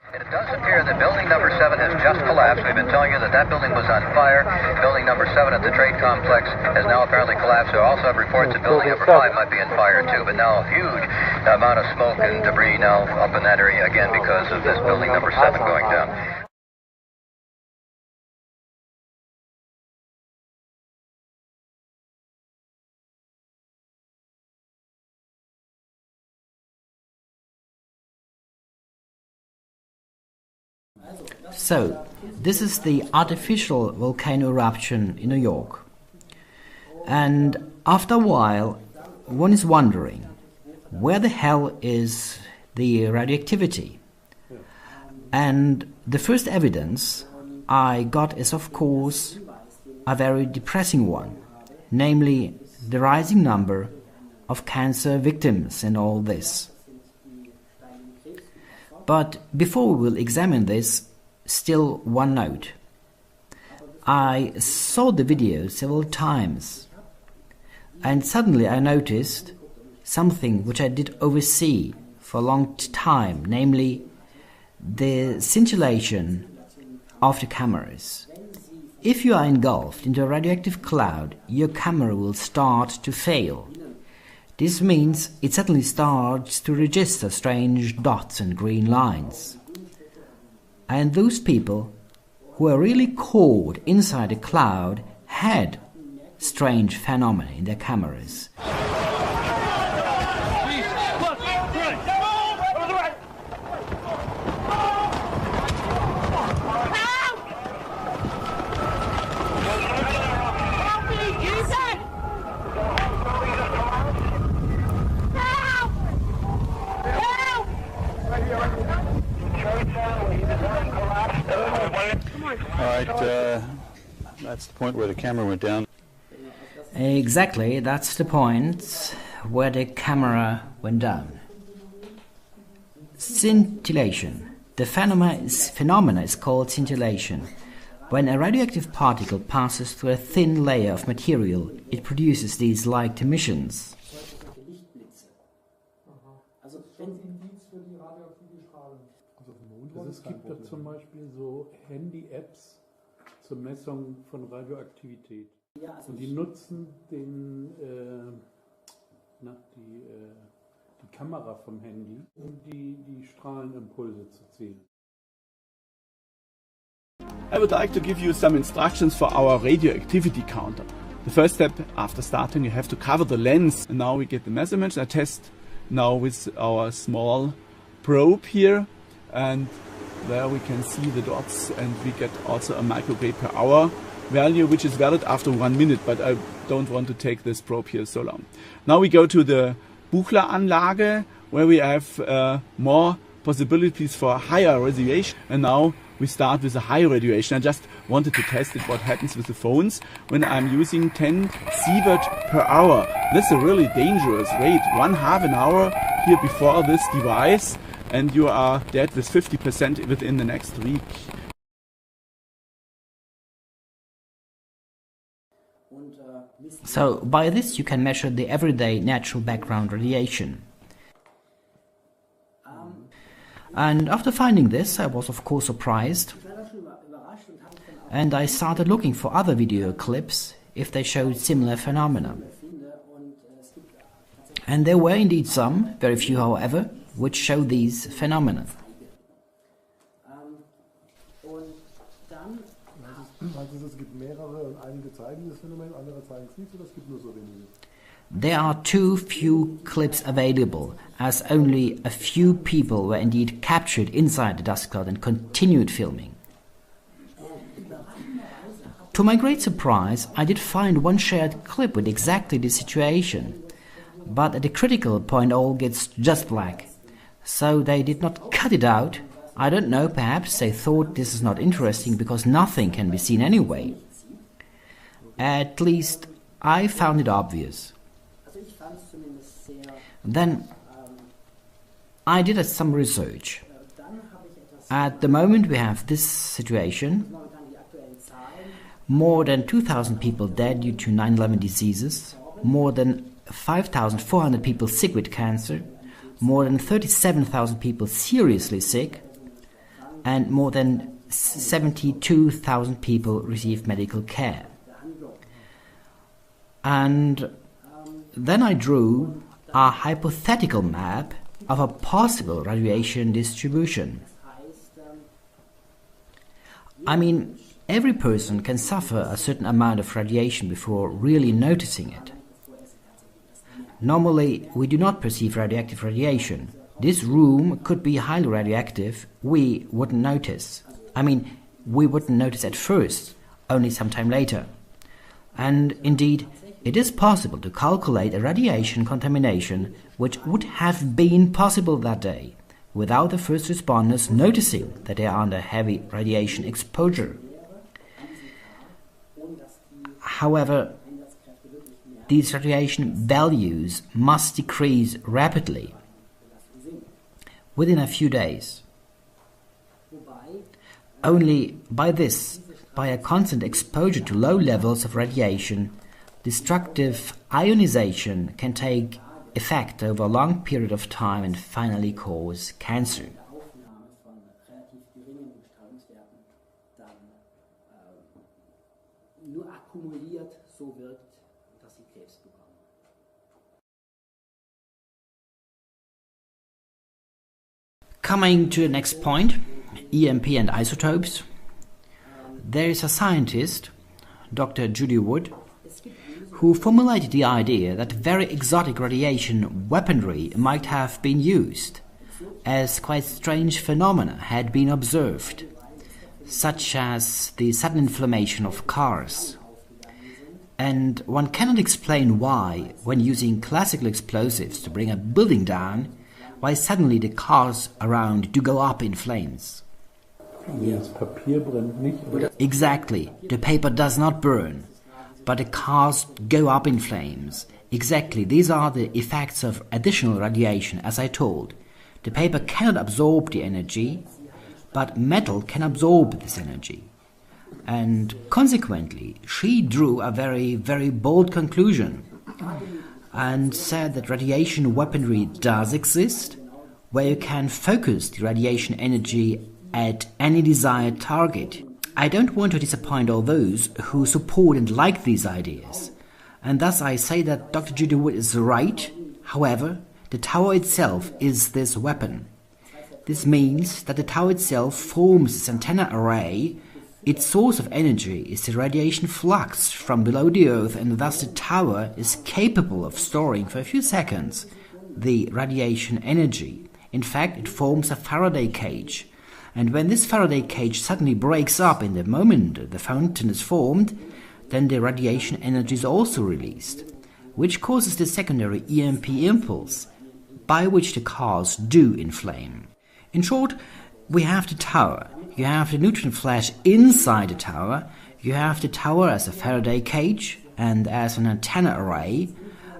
It does appear that building number 7 has just collapsed. We've been telling you that that building was on fire. Building number 7 at the trade complex has now apparently collapsed. We also have reports that building number 5 might be on fire too. But now a huge amount of smoke and debris now up in that area again because of this building number 7 going down. So, this is the artificial volcano eruption in New York. And after a while, one is wondering, where the hell is the radioactivity? And the first evidence I got is, of course, a very depressing one, namely the rising number of cancer victims and all this. But before we will examine this, still one note. I saw the video several times, and suddenly I noticed something which I did oversee for a long time, namely the scintillation of the cameras. If you are engulfed into a radioactive cloud, your camera will start to fail. This means it suddenly starts to register strange dots and green lines. And those people who are really caught inside a cloud had strange phenomena in their cameras. That's the point where the camera went down. Exactly, that's the point where the camera went down. Scintillation. The phenomena is called scintillation. When a radioactive particle passes through a thin layer of material, it produces these light emissions. Es gibt da zum Beispiel so Handy-Apps zur Messung von Radioaktivität. Und die nutzen die Kamera vom Handy, um die Strahlenimpulse zu zählen. I would like to give you some instructions for our radioactivity counter. The first step after starting, you have to cover the lens. And now we get the measurements. I test now with our small probe here, and there we can see the dots, and we get also a micrograde per hour value, which is valid after 1 minute, but I don't want to take this probe here so long. Now we go to the Buchler-Anlage, where we have more possibilities for higher radiation, and now we start with a high radiation. I just wanted to test it, what happens with the phones when I'm using 10 sievert per hour. That's a really dangerous rate. 1/2 an hour here before this device, and you are dead with 50% within the next week. So by this you can measure the everyday natural background radiation. And after finding this, I was of course surprised, and I started looking for other video clips if they showed similar phenomena. And there were indeed some, very few however, which show these phenomena. There are too few clips available, as only a few people were indeed captured inside the dust cloud and continued filming. To my great surprise, I did find one shared clip with exactly this situation, but at the critical point all gets just black. So they did not cut it out. I don't know, perhaps they thought this is not interesting because nothing can be seen anyway. At least I found it obvious. Then I did some research. At the moment we have this situation. More than 2,000 people dead due to 9/11 diseases, more than 5,400 people sick with cancer, more than 37,000 people seriously sick, and more than 72,000 people received medical care. And then I drew a hypothetical map of a possible radiation distribution. I mean, every person can suffer a certain amount of radiation before really noticing it. Normally, we do not perceive radioactive radiation. This room could be highly radioactive, we wouldn't notice. I mean, we wouldn't notice at first, only sometime later. And indeed, it is possible to calculate a radiation contamination which would have been possible that day, without the first responders noticing that they are under heavy radiation exposure. However, these radiation values must decrease rapidly, within a few days. Only by a constant exposure to low levels of radiation, destructive ionization can take effect over a long period of time and finally cause cancer. Coming to the next point, EMP and isotopes. There is a scientist, Dr. Judy Wood, who formulated the idea that very exotic radiation weaponry might have been used, as quite strange phenomena had been observed, such as the sudden inflammation of cars. And one cannot explain why, when using classical explosives to bring a building down, why suddenly the cars around do go up in flames. Exactly, the paper does not burn, but the cars go up in flames. Exactly, these are the effects of additional radiation, as I told. The paper cannot absorb the energy, but metal can absorb this energy. And consequently, she drew a very, very bold conclusion and said that radiation weaponry does exist, where you can focus the radiation energy at any desired target. I don't want to disappoint all those who support and like these ideas, and thus I say that Dr. Judy Wood is right. However, the tower itself is this weapon. This means that the tower itself forms this antenna array. Its source of energy is the radiation flux from below the Earth, and thus the tower is capable of storing for a few seconds the radiation energy. In fact, it forms a Faraday cage, and when this Faraday cage suddenly breaks up in the moment the fountain is formed, then the radiation energy is also released, which causes the secondary EMP impulse, by which the cars do inflame. In short, we have the tower. You have the neutron flash inside the tower, you have the tower as a Faraday cage and as an antenna array,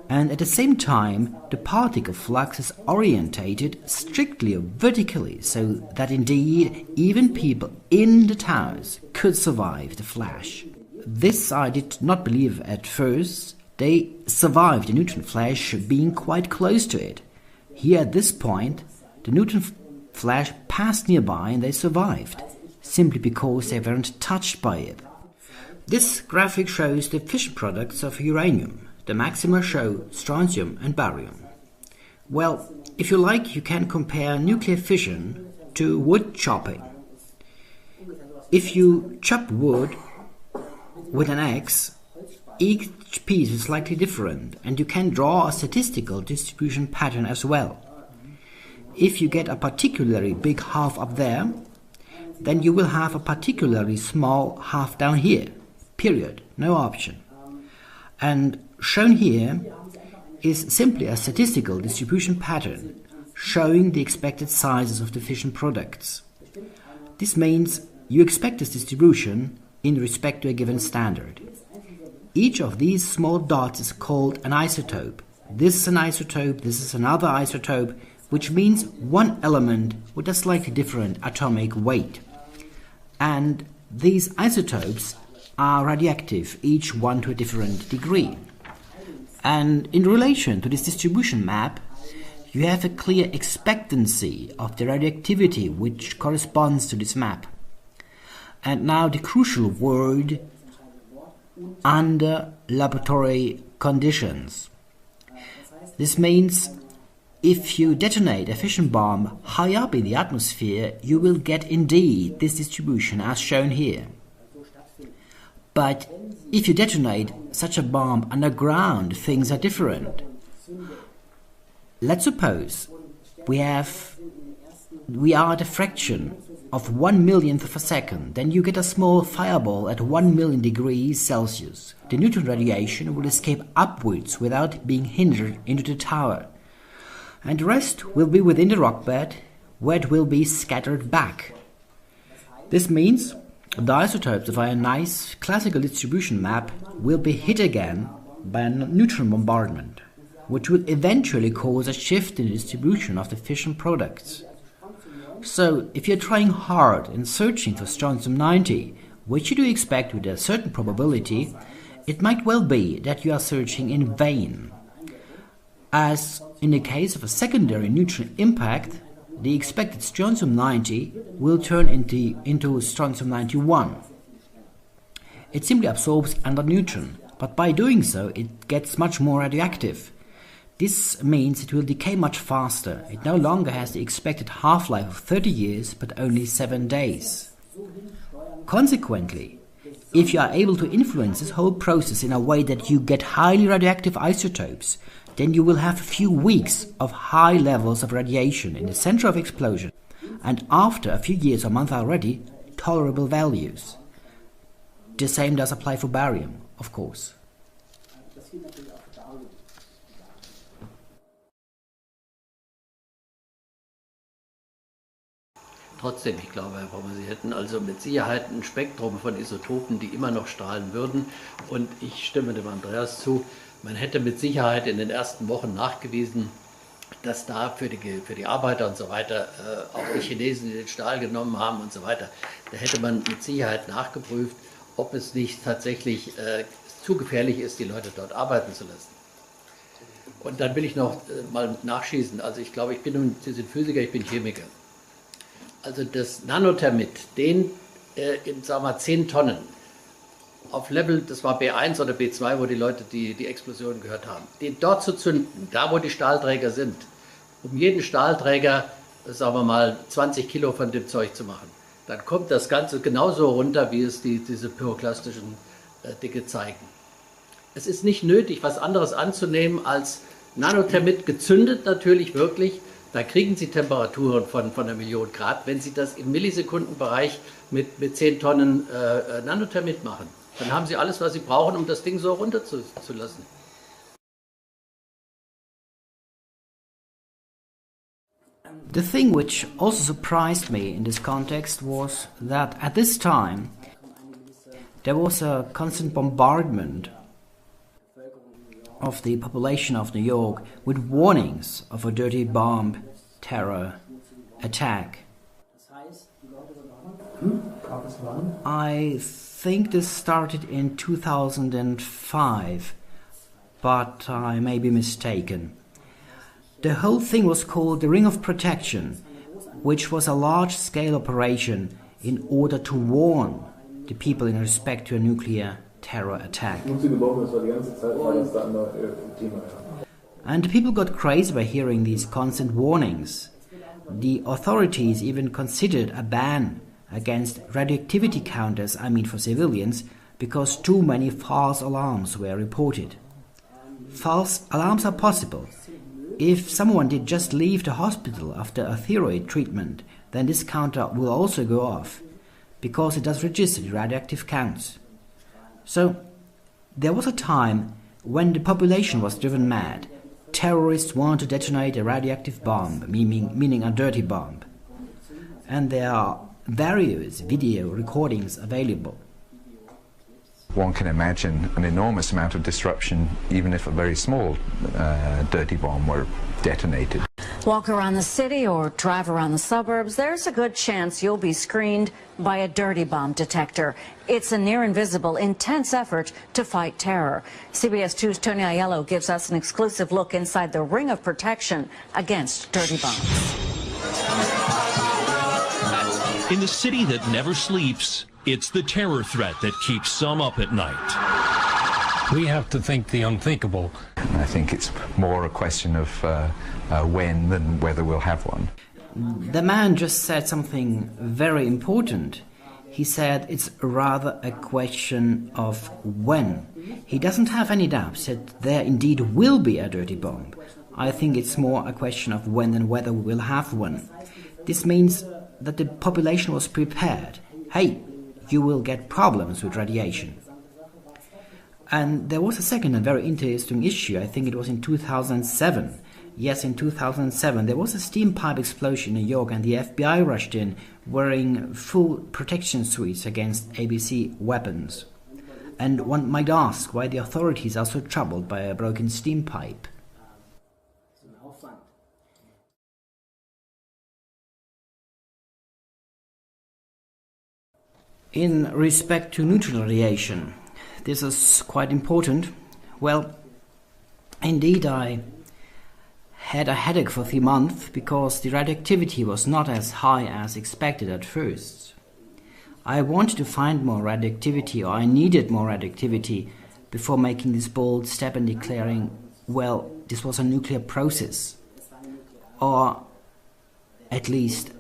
and at the same time the particle flux is orientated strictly vertically, so that indeed even people in the towers could survive the flash. This I did not believe at first. They survived the neutron flash being quite close to it. Here at this point, the neutron flash passed nearby and they survived, simply because they weren't touched by it. This graphic shows the fission products of uranium. The maxima show strontium and barium. Well, if you like, you can compare nuclear fission to wood chopping. If you chop wood with an axe, each piece is slightly different, and you can draw a statistical distribution pattern as well. If you get a particularly big half up there, then you will have a particularly small half down here. Period. No option. And shown here is simply a statistical distribution pattern showing the expected sizes of the fission products. This means you expect this distribution in respect to a given standard. Each of these small dots is called an isotope. This is an isotope, this is another isotope, which means one element with a slightly different atomic weight. And these isotopes are radioactive, each one to a different degree. And in relation to this distribution map, you have a clear expectancy of the radioactivity which corresponds to this map. And now the crucial word, under laboratory conditions. This means if you detonate a fission bomb high up in the atmosphere, you will get indeed this distribution as shown here. But if you detonate such a bomb underground, things are different. Let's suppose we are at a fraction of 1/1,000,000th of a second, then you get a small fireball at 1,000,000 degrees Celsius. The neutron radiation will escape upwards without being hindered into the tower. And the rest will be within the rock bed, where it will be scattered back. This means the isotopes of our nice classical distribution map will be hit again by a neutron bombardment, which will eventually cause a shift in the distribution of the fission products. So, if you're trying hard and searching for strontium-90, which you do expect with a certain probability, it might well be that you are searching in vain. As in the case of a secondary neutron impact, the expected strontium-90 will turn into strontium-91. It simply absorbs another neutron, but by doing so it gets much more radioactive. This means it will decay much faster. It no longer has the expected half-life of 30 years, but only 7 days. Consequently, if you are able to influence this whole process in a way that you get highly radioactive isotopes, then you will have a few weeks of high levels of radiation in the center of explosion, and after a few years or months already, tolerable values. The same does apply for barium, of course. Trotzdem, ich glaube, Herr Pommer, Sie hätten also mit Sicherheit ein Spektrum von Isotopen, die immer noch strahlen würden. Und ich stimme dem Andreas zu, man hätte mit Sicherheit in den ersten Wochen nachgewiesen, dass da für die Arbeiter und so weiter, auch die Chinesen, die den Stahl genommen haben und so weiter, da hätte man mit Sicherheit nachgeprüft, ob es nicht tatsächlich zu gefährlich ist, die Leute dort arbeiten zu lassen. Und dann will ich noch mal nachschießen. Also ich glaube, Sie sind Physiker, ich bin Chemiker. Also das Nanothermit, den in, sagen wir mal, 10 Tonnen auf Level, das war B1 oder B2, wo die Leute die Explosion gehört haben, den dort zu zünden, da wo die Stahlträger sind, um jeden Stahlträger, sagen wir mal, 20 Kilo von dem Zeug zu machen, dann kommt das Ganze genauso runter, wie es diese pyroklastischen Dinge zeigen. Es ist nicht nötig, was anderes anzunehmen als Nanothermit gezündet, natürlich wirklich. Da kriegen Sie Temperaturen von 1 Million Grad, wenn Sie das im Millisekundenbereich mit 10 Tonnen Nanothermit machen. Dann haben Sie alles, was Sie brauchen, um das Ding so runterzulassen. The thing which also surprised me in this context was that at this time there was a constant bombardment of the population of New York with warnings of a dirty bomb, terror, attack. I think this started in 2005, but I may be mistaken. The whole thing was called the Ring of Protection, which was a large-scale operation in order to warn the people in respect to a nuclear terror attack. And people got crazy by hearing these constant warnings. The authorities even considered a ban against radioactivity counters, for civilians, because too many false alarms were reported. False alarms are possible. If someone did just leave the hospital after a thyroid treatment, then this counter will also go off, because it does register the radioactive counts. So, there was a time when the population was driven mad. Terrorists want to detonate a radioactive bomb, meaning a dirty bomb. And there are various video recordings available. One can imagine an enormous amount of disruption, even if a very small dirty bomb were detonated. Walk around the city or drive around the suburbs, there's a good chance you'll be screened by a dirty bomb detector. It's a near-invisible, intense effort to fight terror. CBS 2's Tony Aiello gives us an exclusive look inside the ring of protection against dirty bombs. In the city that never sleeps, it's the terror threat that keeps some up at night. We have to think the unthinkable. I think it's more a question of when than whether we'll have one. The man just said something very important. He said it's rather a question of when. He doesn't have any doubts that there indeed will be a dirty bomb. I think it's more a question of when than whether we will have one. This means that the population was prepared. Hey, you will get problems with radiation. And there was a second and very interesting issue. I think it was in 2007. Yes, in 2007 there was a steam pipe explosion in New York, and the FBI rushed in wearing full protection suits against ABC weapons. And one might ask why the authorities are so troubled by a broken steam pipe. In respect to neutron radiation, this is quite important. Well, indeed I had a headache for 3 months because the radioactivity was not as high as expected at first. I wanted to find more radioactivity, or I needed more radioactivity before making this bold step and declaring, well, this was a nuclear process, or at least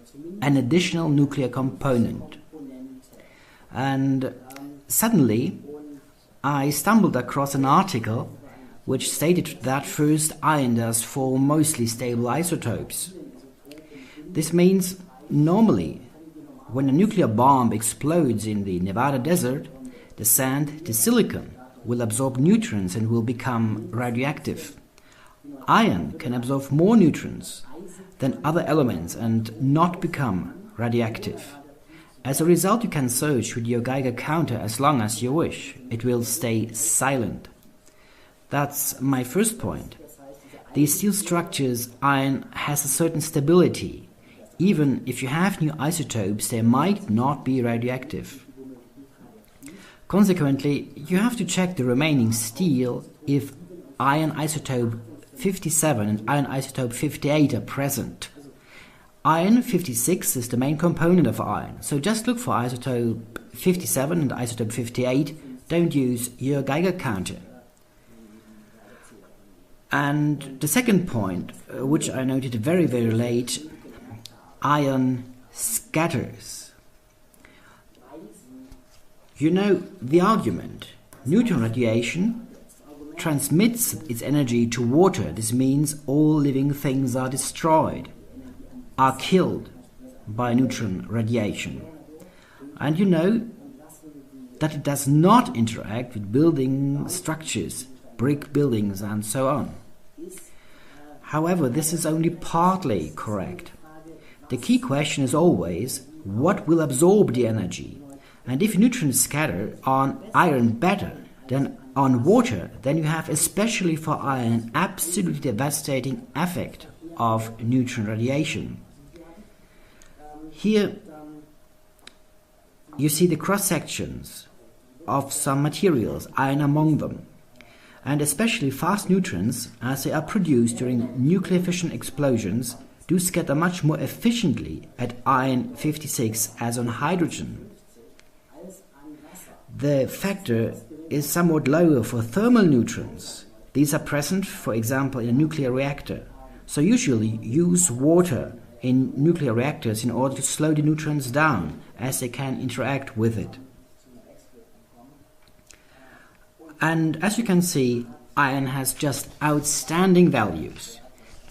an additional nuclear component. And suddenly I stumbled across an article which stated that first iron does form mostly stable isotopes. This means normally when a nuclear bomb explodes in the Nevada desert, the sand, the silicon, will absorb neutrons and will become radioactive. Iron can absorb more neutrons than other elements and not become radioactive. As a result, you can search with your Geiger counter as long as you wish. It will stay silent. That's my first point. These steel structures, iron has a certain stability. Even if you have new isotopes, they might not be radioactive. Consequently, you have to check the remaining steel if iron isotope 57 and iron isotope 58 are present. Iron 56 is the main component of iron, so just look for isotope 57 and isotope 58. Don't use your Geiger counter. And the second point, which I noted very, very late, iron scatters. You know the argument. Neutron radiation transmits its energy to water. This means all living things are destroyed, are killed by neutron radiation. And you know that it does not interact with building structures, brick buildings and so on. However, this is only partly correct. The key question is always, what will absorb the energy? And if neutrons scatter on iron better than on water, then you have, especially for iron, an absolutely devastating effect of neutron radiation. Here you see the cross-sections of some materials, iron among them. And especially fast neutrons, as they are produced during nuclear fission explosions, do scatter much more efficiently at iron 56 as on hydrogen. The factor is somewhat lower for thermal neutrons. These are present, for example, in a nuclear reactor. So usually use water in nuclear reactors in order to slow the neutrons down, as they can interact with it. And as you can see, iron has just outstanding values.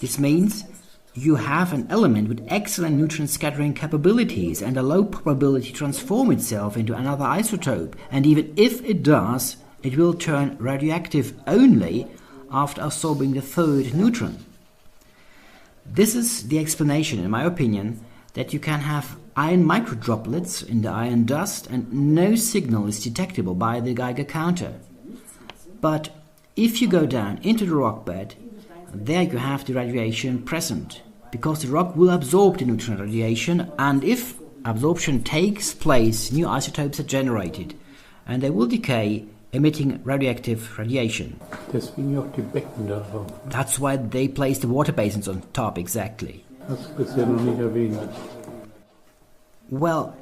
This means you have an element with excellent neutron scattering capabilities and a low probability to transform itself into another isotope, and even if it does, it will turn radioactive only after absorbing the third neutron. This is the explanation, in my opinion, that you can have iron microdroplets in the iron dust and no signal is detectable by the Geiger counter. But if you go down into the rock bed, there you have the radiation present, because the rock will absorb the neutron radiation, and if absorption takes place, new isotopes are generated, and they will decay, emitting radioactive radiation. Deswegen auch die Becken darauf. That's why they place the water basins on top, exactly. Das ist bisher noch nicht erwähnt. Well,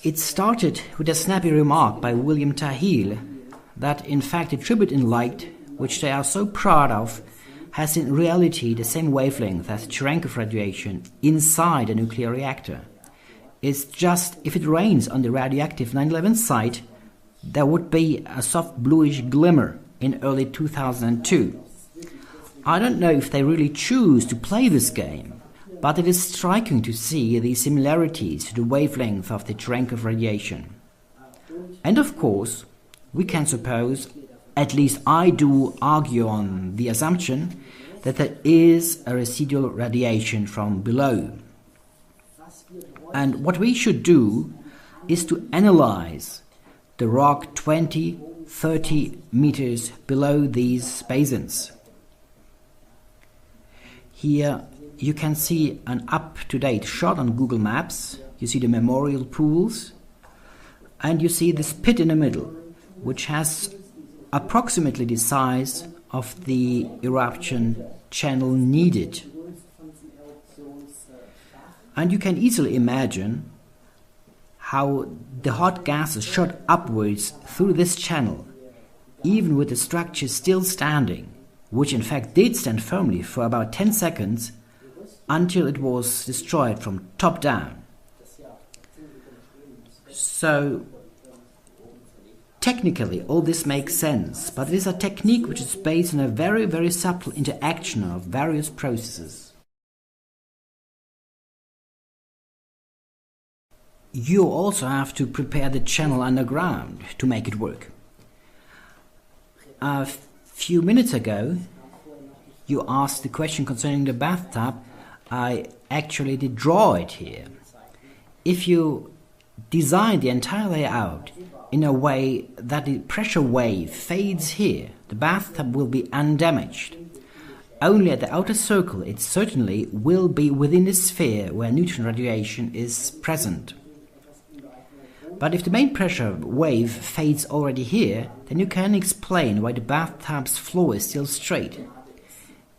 it started with a snappy remark by William Tahil that in fact the tribute in light, which they are so proud of, has in reality the same wavelength as Cherenkov radiation inside a nuclear reactor. It's just if it rains on the radioactive 9/11 site, there would be a soft bluish glimmer in early 2002. I don't know if they really choose to play this game, but it is striking to see the similarities to the wavelength of the Cherenkov radiation. And of course, we can suppose, at least I do argue on the assumption, that there is a residual radiation from below. And what we should do is to analyze the rock 20, 30 meters below these basins. Here you can see an up-to-date shot on Google Maps. You see the memorial pools, and you see this pit in the middle, which has approximately the size of the eruption channel needed. And you can easily imagine how the hot gases shot upwards through this channel, even with the structure still standing, which in fact did stand firmly for about 10 seconds until it was destroyed from top down. So technically all this makes sense, but it is a technique which is based on a very, very subtle interaction of various processes. You also have to prepare the channel underground to make it work. A few minutes ago, you asked the question concerning the bathtub. I actually did draw it here. If you design the entire layout in a way that the pressure wave fades here, the bathtub will be undamaged. Only at the outer circle it certainly will be within the sphere where neutron radiation is present. But if the main pressure wave fades already here, then you can explain why the bathtub's floor is still straight.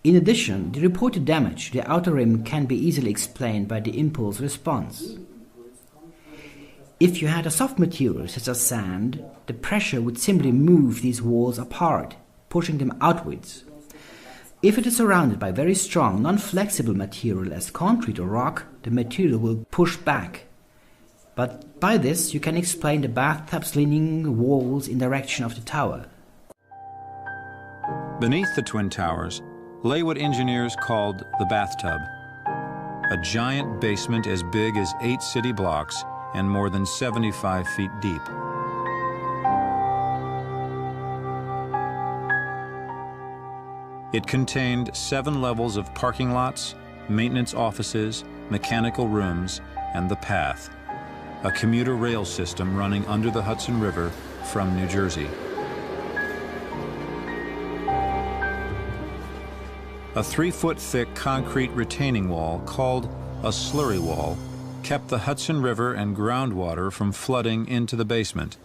In addition, the reported damage to the outer rim can be easily explained by the impulse response. If you had a soft material such as sand, the pressure would simply move these walls apart, pushing them outwards. If it is surrounded by very strong, non-flexible material as concrete or rock, the material will push back. But by this you can explain the bathtub's leaning walls in direction of the tower. Beneath the Twin Towers lay what engineers called the bathtub, a giant basement as big as 8 city blocks and more than 75 feet deep. It contained 7 levels of parking lots, maintenance offices, mechanical rooms, and the path, a commuter rail system running under the Hudson River from New Jersey. A 3-foot-thick concrete retaining wall called a slurry wall kept the Hudson River and groundwater from flooding into the basement.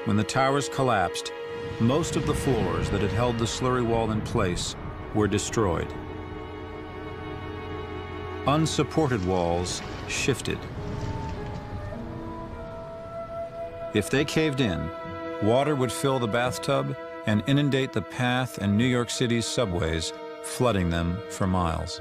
When the towers collapsed, most of the floors that had held the slurry wall in place were destroyed. Unsupported walls shifted. If they caved in, water would fill the bathtub and inundate the path and New York City's subways, flooding them for miles.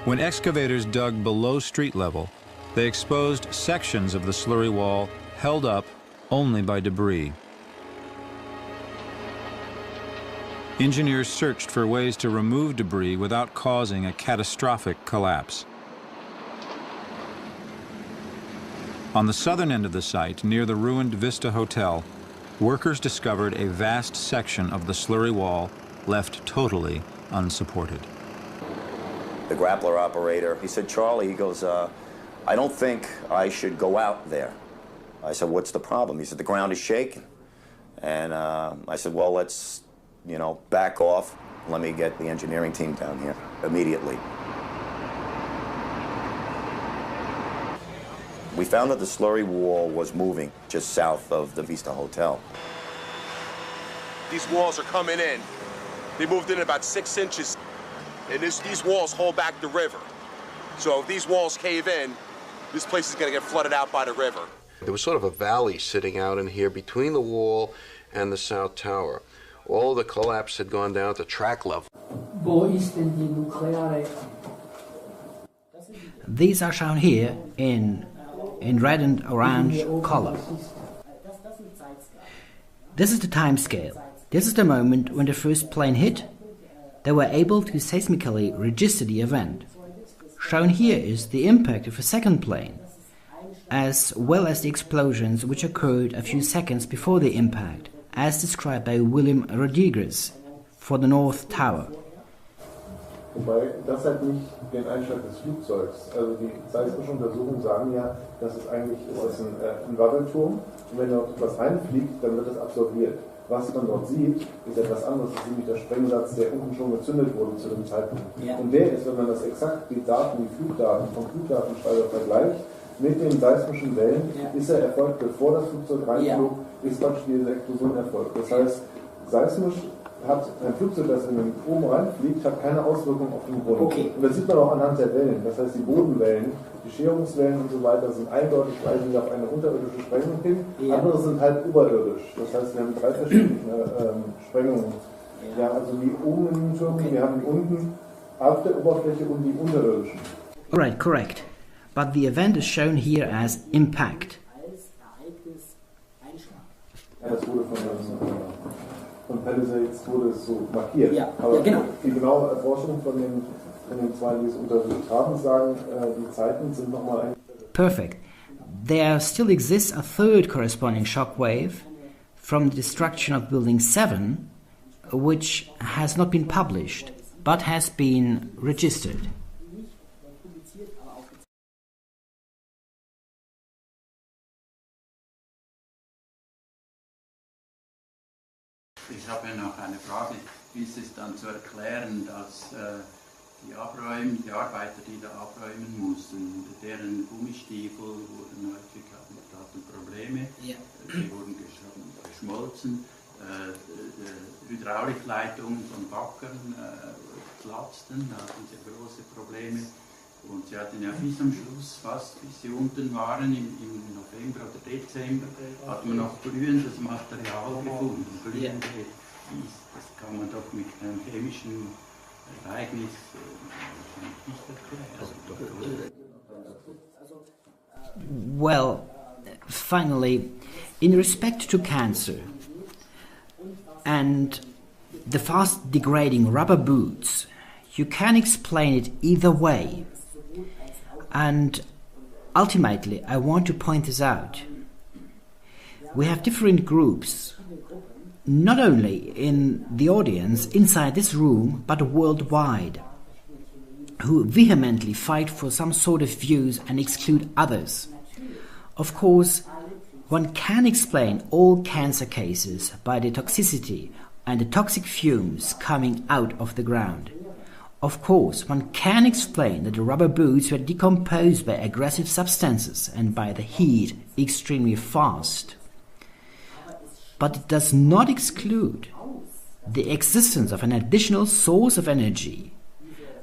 When excavators dug below street level, they exposed sections of the slurry wall held up only by debris. Engineers searched for ways to remove debris without causing a catastrophic collapse. On the southern end of the site, near the ruined Vista Hotel, workers discovered a vast section of the slurry wall left totally unsupported. The grappler operator, he said, Charlie, he goes, I don't think I should go out there. I said, what's the problem? He said, the ground is shaking. And I said, well, let's, back off. Let me get the engineering team down here immediately. We found that the slurry wall was moving just south of the Vista Hotel. These walls are coming in. They moved in about 6 inches. And these walls hold back the river. So if these walls cave in, this place is going to get flooded out by the river. There was sort of a valley sitting out in here between the wall and the South Tower. All of the collapse had gone down to track level. These are shown here in red and orange color. This is the time scale. This is the moment when the first plane hit. They were able to seismically register the event. Shown here is the impact of a second plane, as well as the explosions which occurred a few seconds before the impact, as described by William Rodriguez for the North Tower. Wobei das halt nicht den Einschlag des Flugzeugs. Also die seismischen Untersuchungen sagen ja, dass es eigentlich ist ein Wackelturm. Und wenn dort was reinfliegt, dann wird es absorbiert. Was man dort sieht, ist etwas anderes. Das ist nämlich der Sprengsatz, der unten schon gezündet wurde zu dem Zeitpunkt. Ja. Und der ist, wenn man das exakt, die Daten, die Flugdaten vom Flugdatenspeicher vergleicht, mit den seismischen Wellen, ist er erfolgt, bevor das Flugzeug reinflog, ist praktisch diese Explosion erfolgt. Das heißt, seismisch hat ein Flugzeug, das oben reinfliegt, hat keine Auswirkung auf den Boden. Okay. Und das sieht man auch anhand der Wellen. Das heißt, die Bodenwellen, die Scherungswellen und so weiter sind eindeutig weisen auf eine unterirdische Sprengung hin. Ja. Andere sind halt oberirdisch. Das heißt, wir haben 3 verschiedene Sprengungen. Ja, also die oben in den Türmen, wir haben die unten auf der Oberfläche und die unterirdischen. Alright, correct. But the event is shown here as impact. Ja, das wurde von Palisades wurde es so markiert. Ja, aber ja, genau. Die genaue Erforschung von den zwei, die es untersucht haben, sagen, die Zeiten sind nochmal ein... Perfect. There still exists a third corresponding shockwave from the destruction of Building 7, which has not been published, but has been registered. Ich habe noch eine Frage. Wie ist es dann zu erklären, dass die Arbeiter, die da abräumen mussten, deren Gummistiefel wurden häufig hatten Probleme, sie wurden geschmolzen, Hydraulikleitungen von Backern platzten, da hatten sie große Probleme. Und sie hatten ja bis am Schluss, fast bis sie unten waren, im November oder Dezember, hat man noch glühendes Material gefunden. Glühende Kies, das kann man doch mit einem chemischen Ereignis nicht erklären. Well, finally, in respect to cancer and the fast degrading rubber boots, you can explain it either way. And ultimately, I want to point this out. We have different groups, not only in the audience inside this room, but worldwide, who vehemently fight for some sort of views and exclude others. Of course, one can explain all cancer cases by the toxicity and the toxic fumes coming out of the ground. Of course, one can explain that the rubber boots were decomposed by aggressive substances and by the heat extremely fast. But it does not exclude the existence of an additional source of energy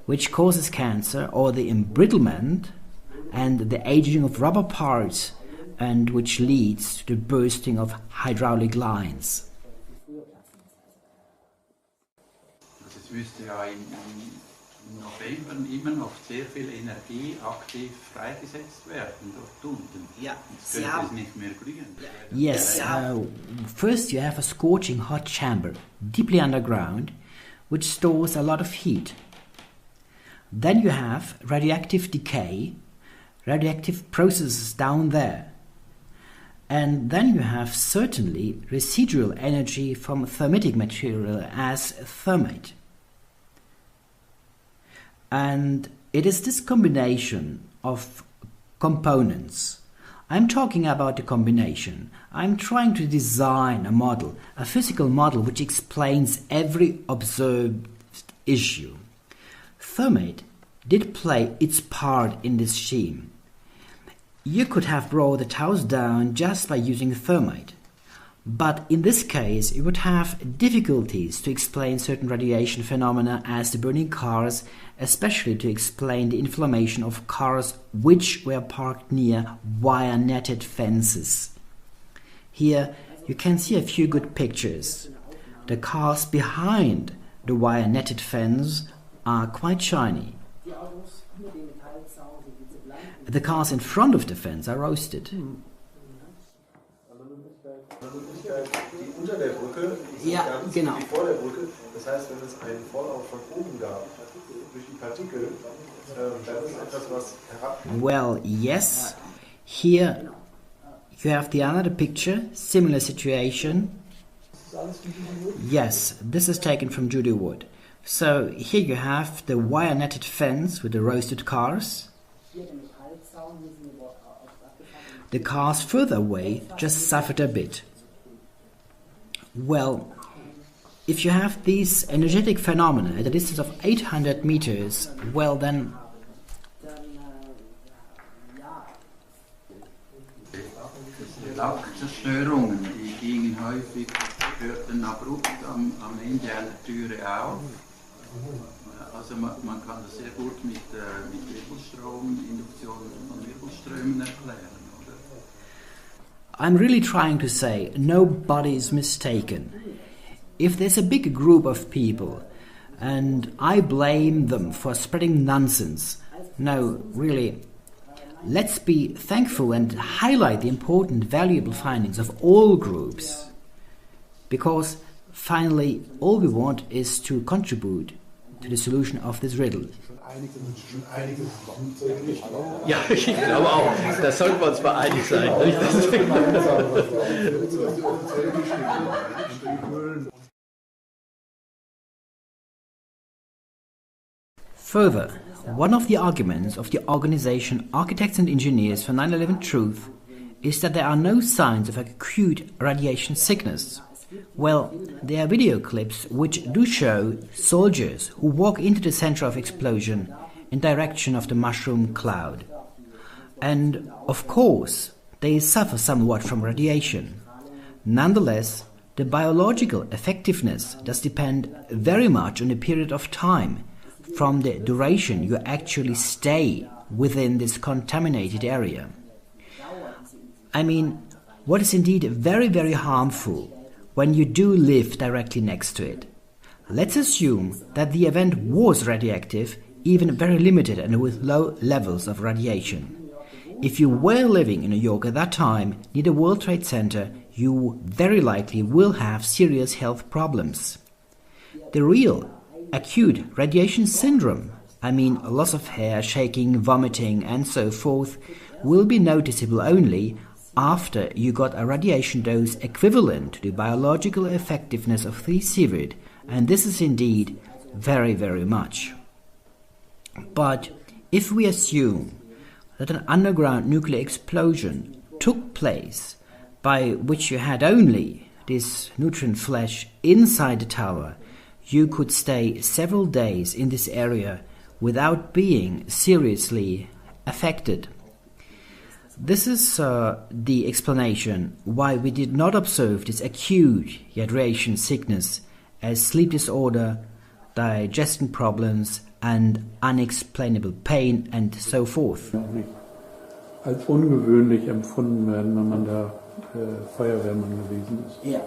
which causes cancer, or the embrittlement and the aging of rubber parts and which leads to the bursting of hydraulic lines. Es müsste ja im November immer noch sehr viel Energie aktiv freigesetzt werden dort unten. Ja, Jetzt könnte es nicht mehr glühen. Yes, first you have a scorching hot chamber deeply underground which stores a lot of heat. Then you have radioactive decay, radioactive processes down there. And then you have certainly residual energy from thermitic material as thermate. And it is this combination of components. I'm talking about the combination. I'm trying to design a model, a physical model which explains every observed issue. Thermate did play its part in this scheme. You could have brought the towers down just by using thermite. But in this case, you would have difficulties to explain certain radiation phenomena as the burning cars, especially to explain the inflammation of cars which were parked near wire-netted fences. Here you can see a few good pictures. The cars behind the wire-netted fence are quite shiny. The cars in front of the fence are roasted. Unter der Brücke ist Ja, ganz genau. wie vor der Brücke. Das heißt, wenn es einen Vorlauf von oben gab, durch die Partikel, dann ist etwas, was herabfällt. Well, yes. Here you have the another picture, similar situation. Yes, this is taken from Judy Wood. So here you have the wire-netted fence with the roasted cars. The cars further away just suffered a bit. Well, if you have these energetic phenomena at a distance of 800 meters, well then... Lackzerstörungen, die gingen häufig, hörten abrupt am Ende einer Türe auf. Also man kann das sehr gut mit Wirbelstrom, Induktion von Wirbelströmen erklären. I'm really trying to say nobody is mistaken. If there's a big group of people and I blame them for spreading nonsense, no, really, let's be thankful and highlight the important, valuable findings of all groups. Because finally, all we want is to contribute to the solution of this riddle. Ja, ich glaube auch. Da sollten wir uns mal einig sein. Further, one of the arguments of the organization Architects and Engineers for 9/11 Truth is that there are no signs of acute radiation sickness. Well, there are video clips which do show soldiers who walk into the center of explosion in direction of the mushroom cloud. And, of course, they suffer somewhat from radiation. Nonetheless, the biological effectiveness does depend very much on the period of time, from the duration you actually stay within this contaminated area. I mean, what is indeed very, very harmful when you do live directly next to it? Let's assume that the event was radioactive, even very limited and with low levels of radiation. If you were living in New York at that time, near the World Trade Center, you very likely will have serious health problems. The real acute radiation syndrome, I mean loss of hair, shaking, vomiting and so forth, will be noticeable only after you got a radiation dose equivalent to the biological effectiveness of 3-Sievert, and this is indeed very, very much. But if we assume that an underground nuclear explosion took place by which you had only this nutrient flash inside the tower, you could stay several days in this area without being seriously affected. This is the explanation why we did not observe this acute radiation sickness as sleep disorder, digestion problems and unexplainable pain and so forth. als ungewöhnlich empfunden werden, wenn man da Feuerwehrmann gewesen ist. Yeah.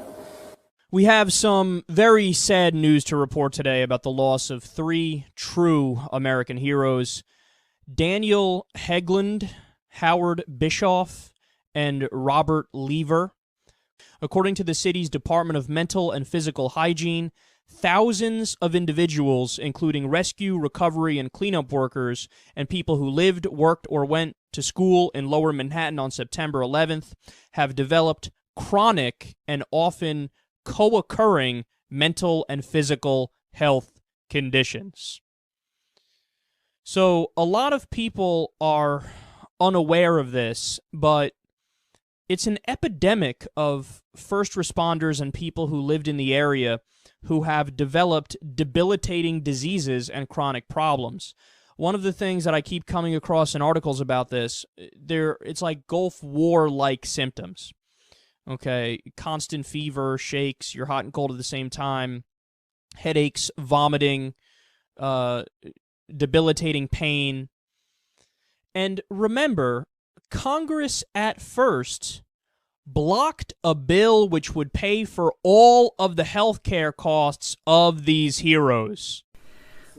We have some very sad news to report today about the loss of 3 true American heroes: Daniel Hegland, Howard Bischoff, and Robert Lever. According to the city's Department of Mental and Physical Hygiene, thousands of individuals, including rescue, recovery, and cleanup workers, and people who lived, worked, or went to school in Lower Manhattan on September 11th, have developed chronic and often co-occurring mental and physical health conditions. So a lot of people are unaware of this, but it's an epidemic of first responders and people who lived in the area who have developed debilitating diseases and chronic problems. One of the things that I keep coming across in articles about this, it's like Gulf War-like symptoms. Okay, constant fever, shakes, you're hot and cold at the same time, headaches, vomiting, debilitating pain. And remember, Congress at first blocked a bill which would pay for all of the healthcare costs of these heroes.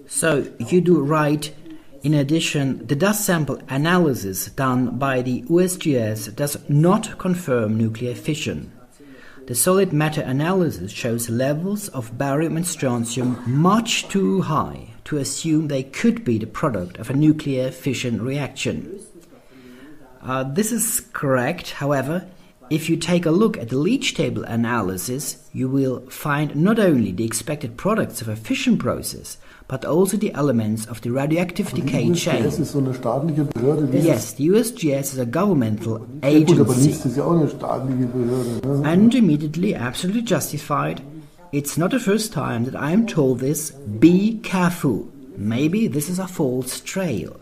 So you do right. In addition, the dust sample analysis done by the USGS does not confirm nuclear fission. The solid matter analysis shows levels of barium and strontium much too high to assume they could be the product of a nuclear fission reaction. This is correct, however. If you take a look at the leach table analysis, you will find not only the expected products of a fission process, but also the elements of the radioactive decay chain. Das ist so eine staatliche Behörde. Yes, the USGS is a governmental agency. Gut, aber NIST ist ja auch eine staatliche Behörde. And immediately, absolutely justified. It's not the first time that I am told this. Be careful. Maybe this is a false trail.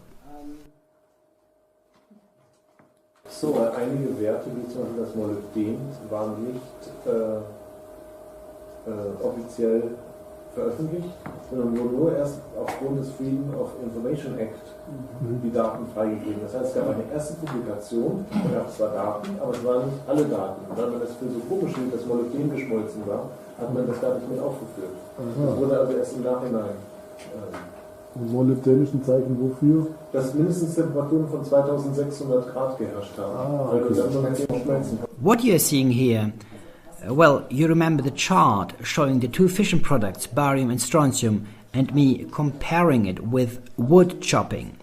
So, einige Werte, wie zum Beispiel das Molybden, waren nicht offiziell veröffentlicht, sondern wurden nur erst aufgrund des Freedom of Information Act die Daten freigegeben. Das heißt, es gab eine erste Publikation, da gab es zwar Daten, aber es waren nicht alle Daten. Und weil man das für so komisch hielt, dass Molybden geschmolzen war, hat man das gar nicht mit aufgeführt. Das wurde also erst im Nachhinein. Molybden ist ein Zeichen wofür? Dass mindestens Temperaturen von 2600 Grad geherrscht haben. Weil das einfach schmelzen. What you are seeing here, well, you remember the chart showing the 2 fission products, barium and strontium, and me comparing it with wood chopping.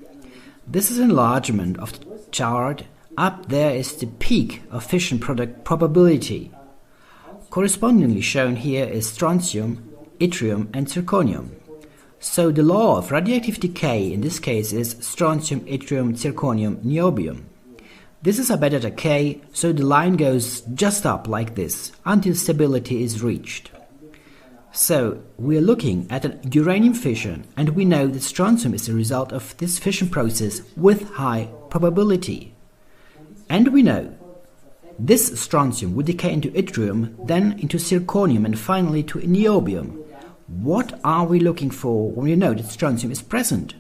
This is enlargement of the chart. Up there is the peak of fission product probability. Correspondingly shown here is strontium, yttrium and zirconium. So the law of radioactive decay in this case is strontium, yttrium, zirconium, niobium. This is a beta decay, so the line goes just up like this until stability is reached. So we are looking at an uranium fission, and we know that strontium is the result of this fission process with high probability. And we know this strontium would decay into yttrium, then into zirconium and finally to niobium. What are we looking for when we know that strontium is present?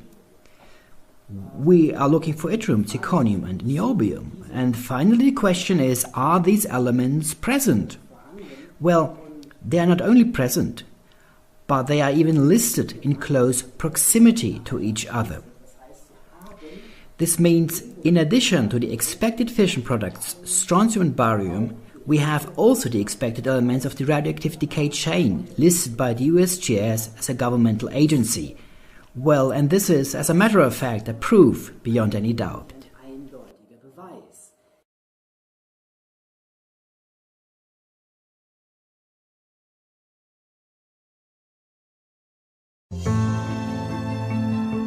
We are looking for yttrium, zirconium and niobium. And finally the question is, are these elements present? Well, they are not only present, but they are even listed in close proximity to each other. This means, in addition to the expected fission products, strontium and barium, we have also the expected elements of the radioactive decay chain, listed by the USGS as a governmental agency. Well, and this is, as a matter of fact, a proof beyond any doubt.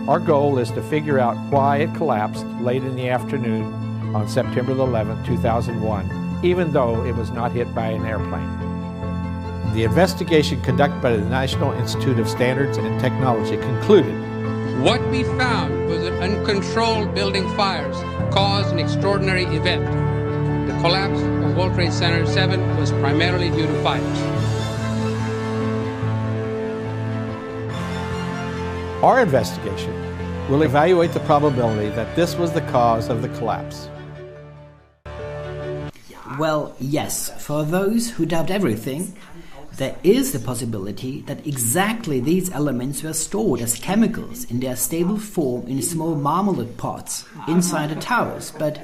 Our goal is to figure out why it collapsed late in the afternoon on September 11, 2001, even though it was not hit by an airplane. The investigation conducted by the National Institute of Standards and Technology concluded what we found was that uncontrolled building fires caused an extraordinary event. The collapse of World Trade Center 7 was primarily due to fires. Our investigation will evaluate the probability that this was the cause of the collapse. Well, yes, for those who doubt everything, there is the possibility that exactly these elements were stored as chemicals in their stable form in small marmalade pots inside the towers, but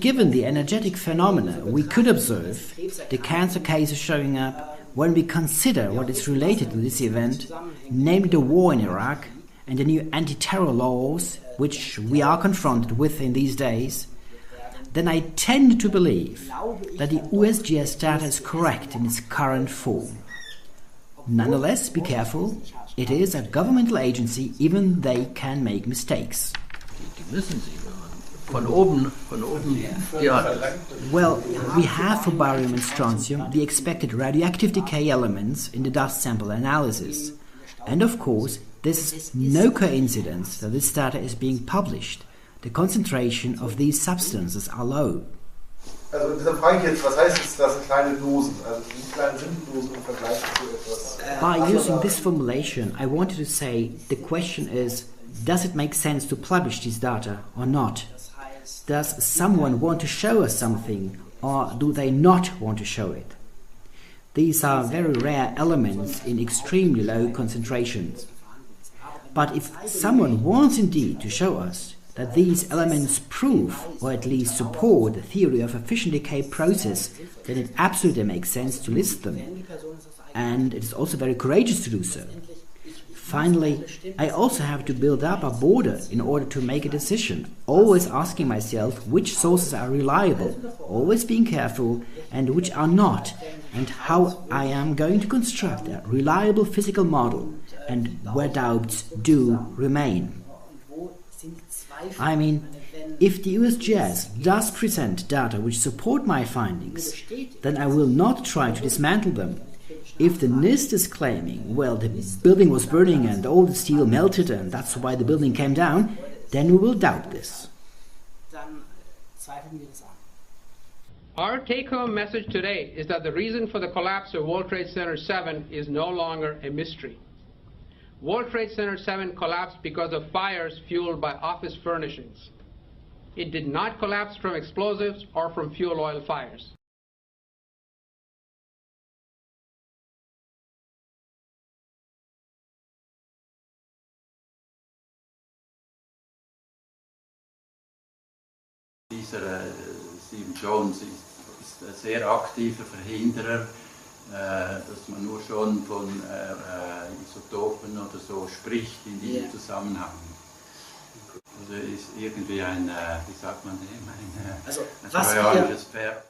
given the energetic phenomena we could observe, the cancer cases showing up, when we consider what is related to this event, namely the war in Iraq and the new anti-terror laws which we are confronted with in these days, then I tend to believe that the USGS data is correct in its current form. Nonetheless, be careful, it is a governmental agency, even they can make mistakes. Well, we have for barium and strontium the expected radioactive decay elements in the dust sample analysis. And of course, this is no coincidence that this data is being published. The concentration of these substances are low. Also deshalb frage ich jetzt, was heißt es, das sind kleine Dosen? Also wie klein sind die Dosen im Vergleich zu etwas? By using this formulation, I wanted to say the question is, does it make sense to publish this data or not? Does someone want to show us something or do they not want to show it? These are very rare elements in extremely low concentrations. But if someone wants indeed to show us that these elements prove, or at least support, the theory of a fission decay process, then it absolutely makes sense to list them. And it is also very courageous to do so. Finally, I also have to build up a border in order to make a decision, always asking myself which sources are reliable, always being careful, and which are not, and how I am going to construct a reliable physical model, and where doubts do remain. I mean, if the USGS does present data which support my findings, then I will not try to dismantle them. If the NIST is claiming, well, the building was burning and all the steel melted and that's why the building came down, then we will doubt this. Our take-home message today is that the reason for the collapse of World Trade Center 7 is no longer a mystery. World Trade Center 7 collapsed because of fires fueled by office furnishings. It did not collapse from explosives or from fuel oil fires. Dieser Stephen Jones ist ein sehr aktiver Verhinderer, dass man nur schon von Isotopen oder so spricht in diesem Zusammenhang. Also ist irgendwie ein, wie sagt man dem, ein trojanisches Pferd.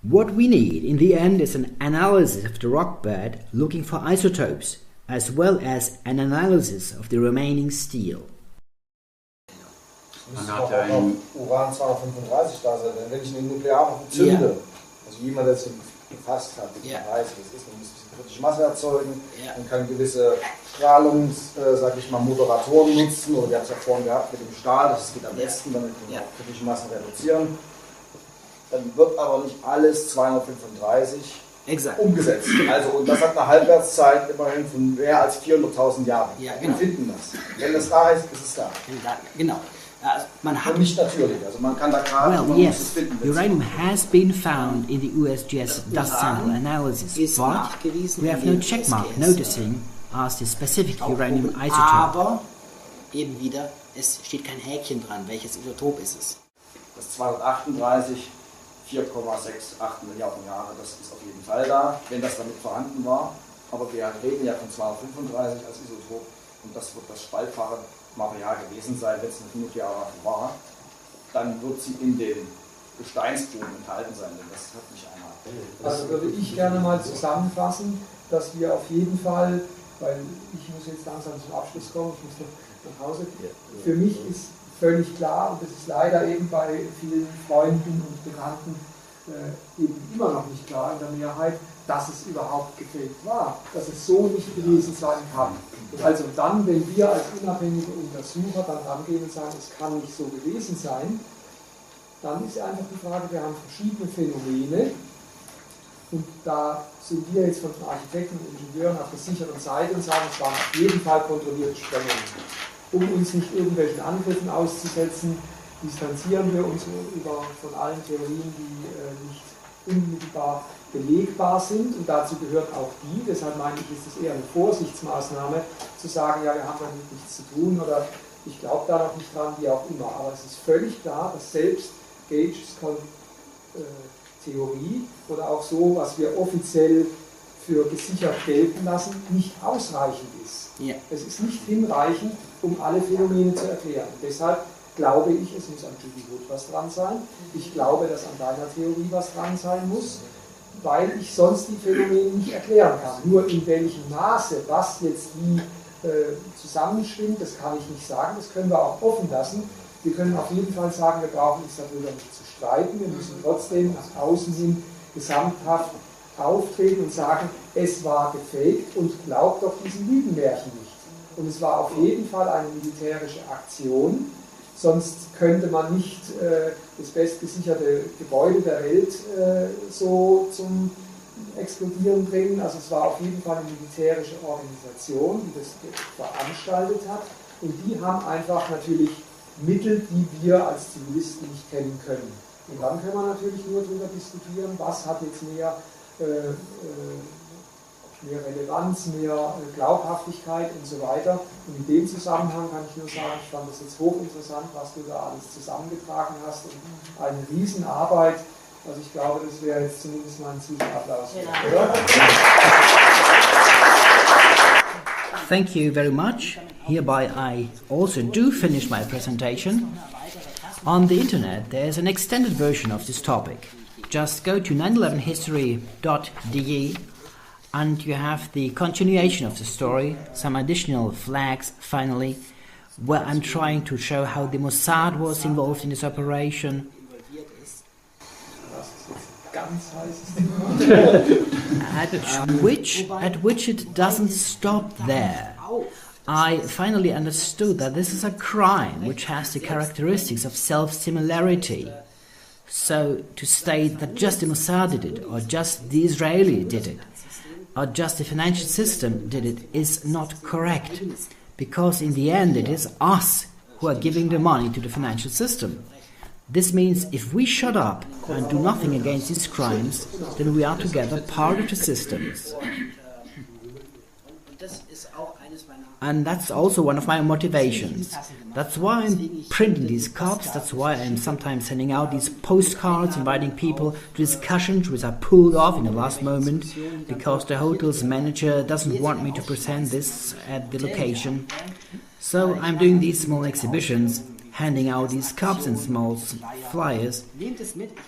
What we need in the end is an analysis of the rock bed looking for isotopes, as well as an analysis of the remaining steel. Man hat ja ein Uran 235 da sein, denn wenn ich eine Nuklearwaffe zünde, also jemand, der es gefasst hat, weiß, wie es ist, man muss ein bisschen kritische Masse erzeugen, man kann gewisse Moderatoren nutzen, oder wir haben es ja vorhin gehabt mit dem Stahl, das geht am besten, damit wir kritische Massen reduzieren. Dann wird aber nicht alles 235 umgesetzt. Also, und das hat eine Halbwertszeit immerhin von mehr als 400.000 Jahren. Ja, genau. Wir finden das. Wenn es da ist, ist es da. Genau. Und nicht natürlich, also man kann da gerade yes, uranium has been found in the USGS dust sample analysis, but we have no checkmark noticing as the specific uranium isotope. Aber eben wieder, es steht kein Häkchen dran, welches Isotop ist es. Das 238, 4,68 Milliarden Jahre, das ist auf jeden Fall da, wenn das damit vorhanden war. Aber wir reden ja von 235 als Isotop und das wird das spaltbare Material gewesen sein, wenn es eine Nuklearwaffe war, dann wird sie in den Gesteinsboden enthalten sein, denn das hat nicht einer. Also würde ich gerne mal zusammenfassen, dass wir auf jeden Fall, weil ich muss jetzt langsam zum Abschluss kommen, ich muss nach Hause, für mich ist völlig klar, und das ist leider eben bei vielen Freunden und Bekannten eben immer noch nicht klar in der Mehrheit, dass es überhaupt gefaked war, dass es so nicht gewesen sein kann. Also dann, wenn wir als unabhängige Untersucher dann rangehen und sagen, es kann nicht so gewesen sein, dann ist einfach die Frage, wir haben verschiedene Phänomene und da sind wir jetzt von den Architekten und Ingenieuren auf der sicheren Seite und sagen, es waren auf jeden Fall kontrollierte Sprengungen, um uns nicht irgendwelchen Angriffen auszusetzen, distanzieren wir uns von allen Theorien, die nicht unmittelbar belegbar sind, und dazu gehört auch die, deshalb meine ich, ist es eher eine Vorsichtsmaßnahme, zu sagen, ja, wir haben damit nichts zu tun oder ich glaube da noch nicht dran, wie auch immer. Aber es ist völlig klar, dass selbst Gages Theorie oder auch so, was wir offiziell für gesichert gelten lassen, nicht ausreichend ist. Ja. Es ist nicht hinreichend, um alle Phänomene zu erklären. Und deshalb glaube ich, es muss an Judy Wood was dran sein. Ich glaube, dass an deiner Theorie was dran sein muss, weil ich sonst die Phänomene nicht erklären kann. Nur in welchem Maße, was jetzt wie zusammenstimmt, das kann ich nicht sagen. Das können wir auch offen lassen. Wir können auf jeden Fall sagen, wir brauchen uns darüber nicht zu streiten. Wir müssen trotzdem nach außen hin gesamthaft auftreten und sagen, es war gefaked und glaubt doch diesen Lügenmärchen nicht. Und es war auf jeden Fall eine militärische Aktion, sonst könnte man nicht das bestgesicherte Gebäude der Welt so zum Explodieren bringen. Also es war auf jeden Fall eine militärische Organisation, die das veranstaltet hat, und die haben einfach natürlich Mittel, die wir als Zivilisten nicht kennen können. Und dann können wir natürlich nur darüber diskutieren, was hat jetzt mehr Relevanz, mehr Glaubhaftigkeit und so weiter. Und in dem Zusammenhang kann ich nur sagen, ich fand das jetzt hochinteressant, was du da alles zusammengetragen hast, und eine Riesenarbeit. Also ich glaube, das wäre jetzt zumindest mal ein Zwischenapplaus. Oder? Thank you very much. Hereby I also do finish my presentation. On the internet there is an extended version of this topic. Just go to 911history.de and you have the continuation of the story, some additional flags finally, where I'm trying to show how the Mossad was involved in this operation. At which it doesn't stop there. I finally understood that this is a crime which has the characteristics of self-similarity. So to state that just the Mossad did it, or just the Israeli did it, or just the financial system did it is not correct, because in the end it is us who are giving the money to the financial system. This means if we shut up and do nothing against these crimes, then we are together part of the systems. And that's also one of my motivations. That's why I'm printing these cups, that's why I'm sometimes sending out these postcards inviting people to discussions which are pulled off in the last moment because the hotel's manager doesn't want me to present this at the location. So I'm doing these small exhibitions, handing out these cups and small flyers.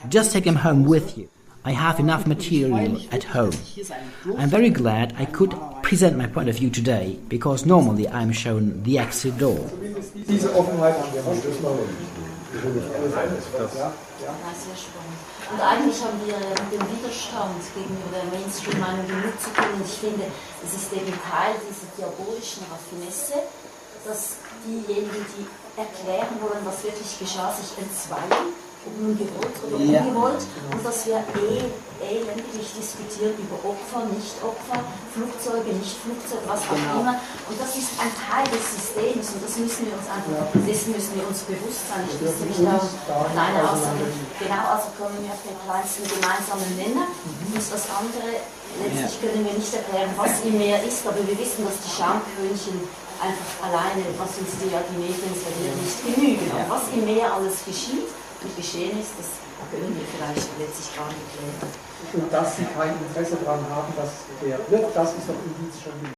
Just take them home with you. I have enough material at home. I'm very glad I could present my point of view today, because normally I'm shown the exit door. Diese Offenheit haben wir nicht. Und eigentlich haben wir mit dem Widerstand gegenüber der Mainstream-Meinung genug zu tun. Und ich finde, es ist eben Teil dieser diabolischen Raffinesse, dass diejenigen, die erklären wollen, was wirklich geschah, sich entzweien, ob nun gewollt oder ungewollt, und dass wir elendig diskutieren über Opfer, Nicht-Opfer, Flugzeuge, Nicht-Flugzeuge, was auch immer. Und das ist ein Teil des Systems, und das müssen wir uns einfach, dessen müssen wir uns bewusst sein. Ich wüsste nicht darum, alleine außerdem, genau, also kommen wir auf den kleinsten gemeinsamen Nenner, und das andere, letztlich können wir nicht erklären, was im Meer ist, aber wir wissen, dass die Schaumkrönchen einfach alleine, was uns die Medien servieren, nicht genügen. Und was im Meer alles geschieht und geschehen ist, das können wir vielleicht letztlich gar nicht klären. Und dass sie kein Interesse daran haben, dass geklärt wird, das ist doch Indiz schon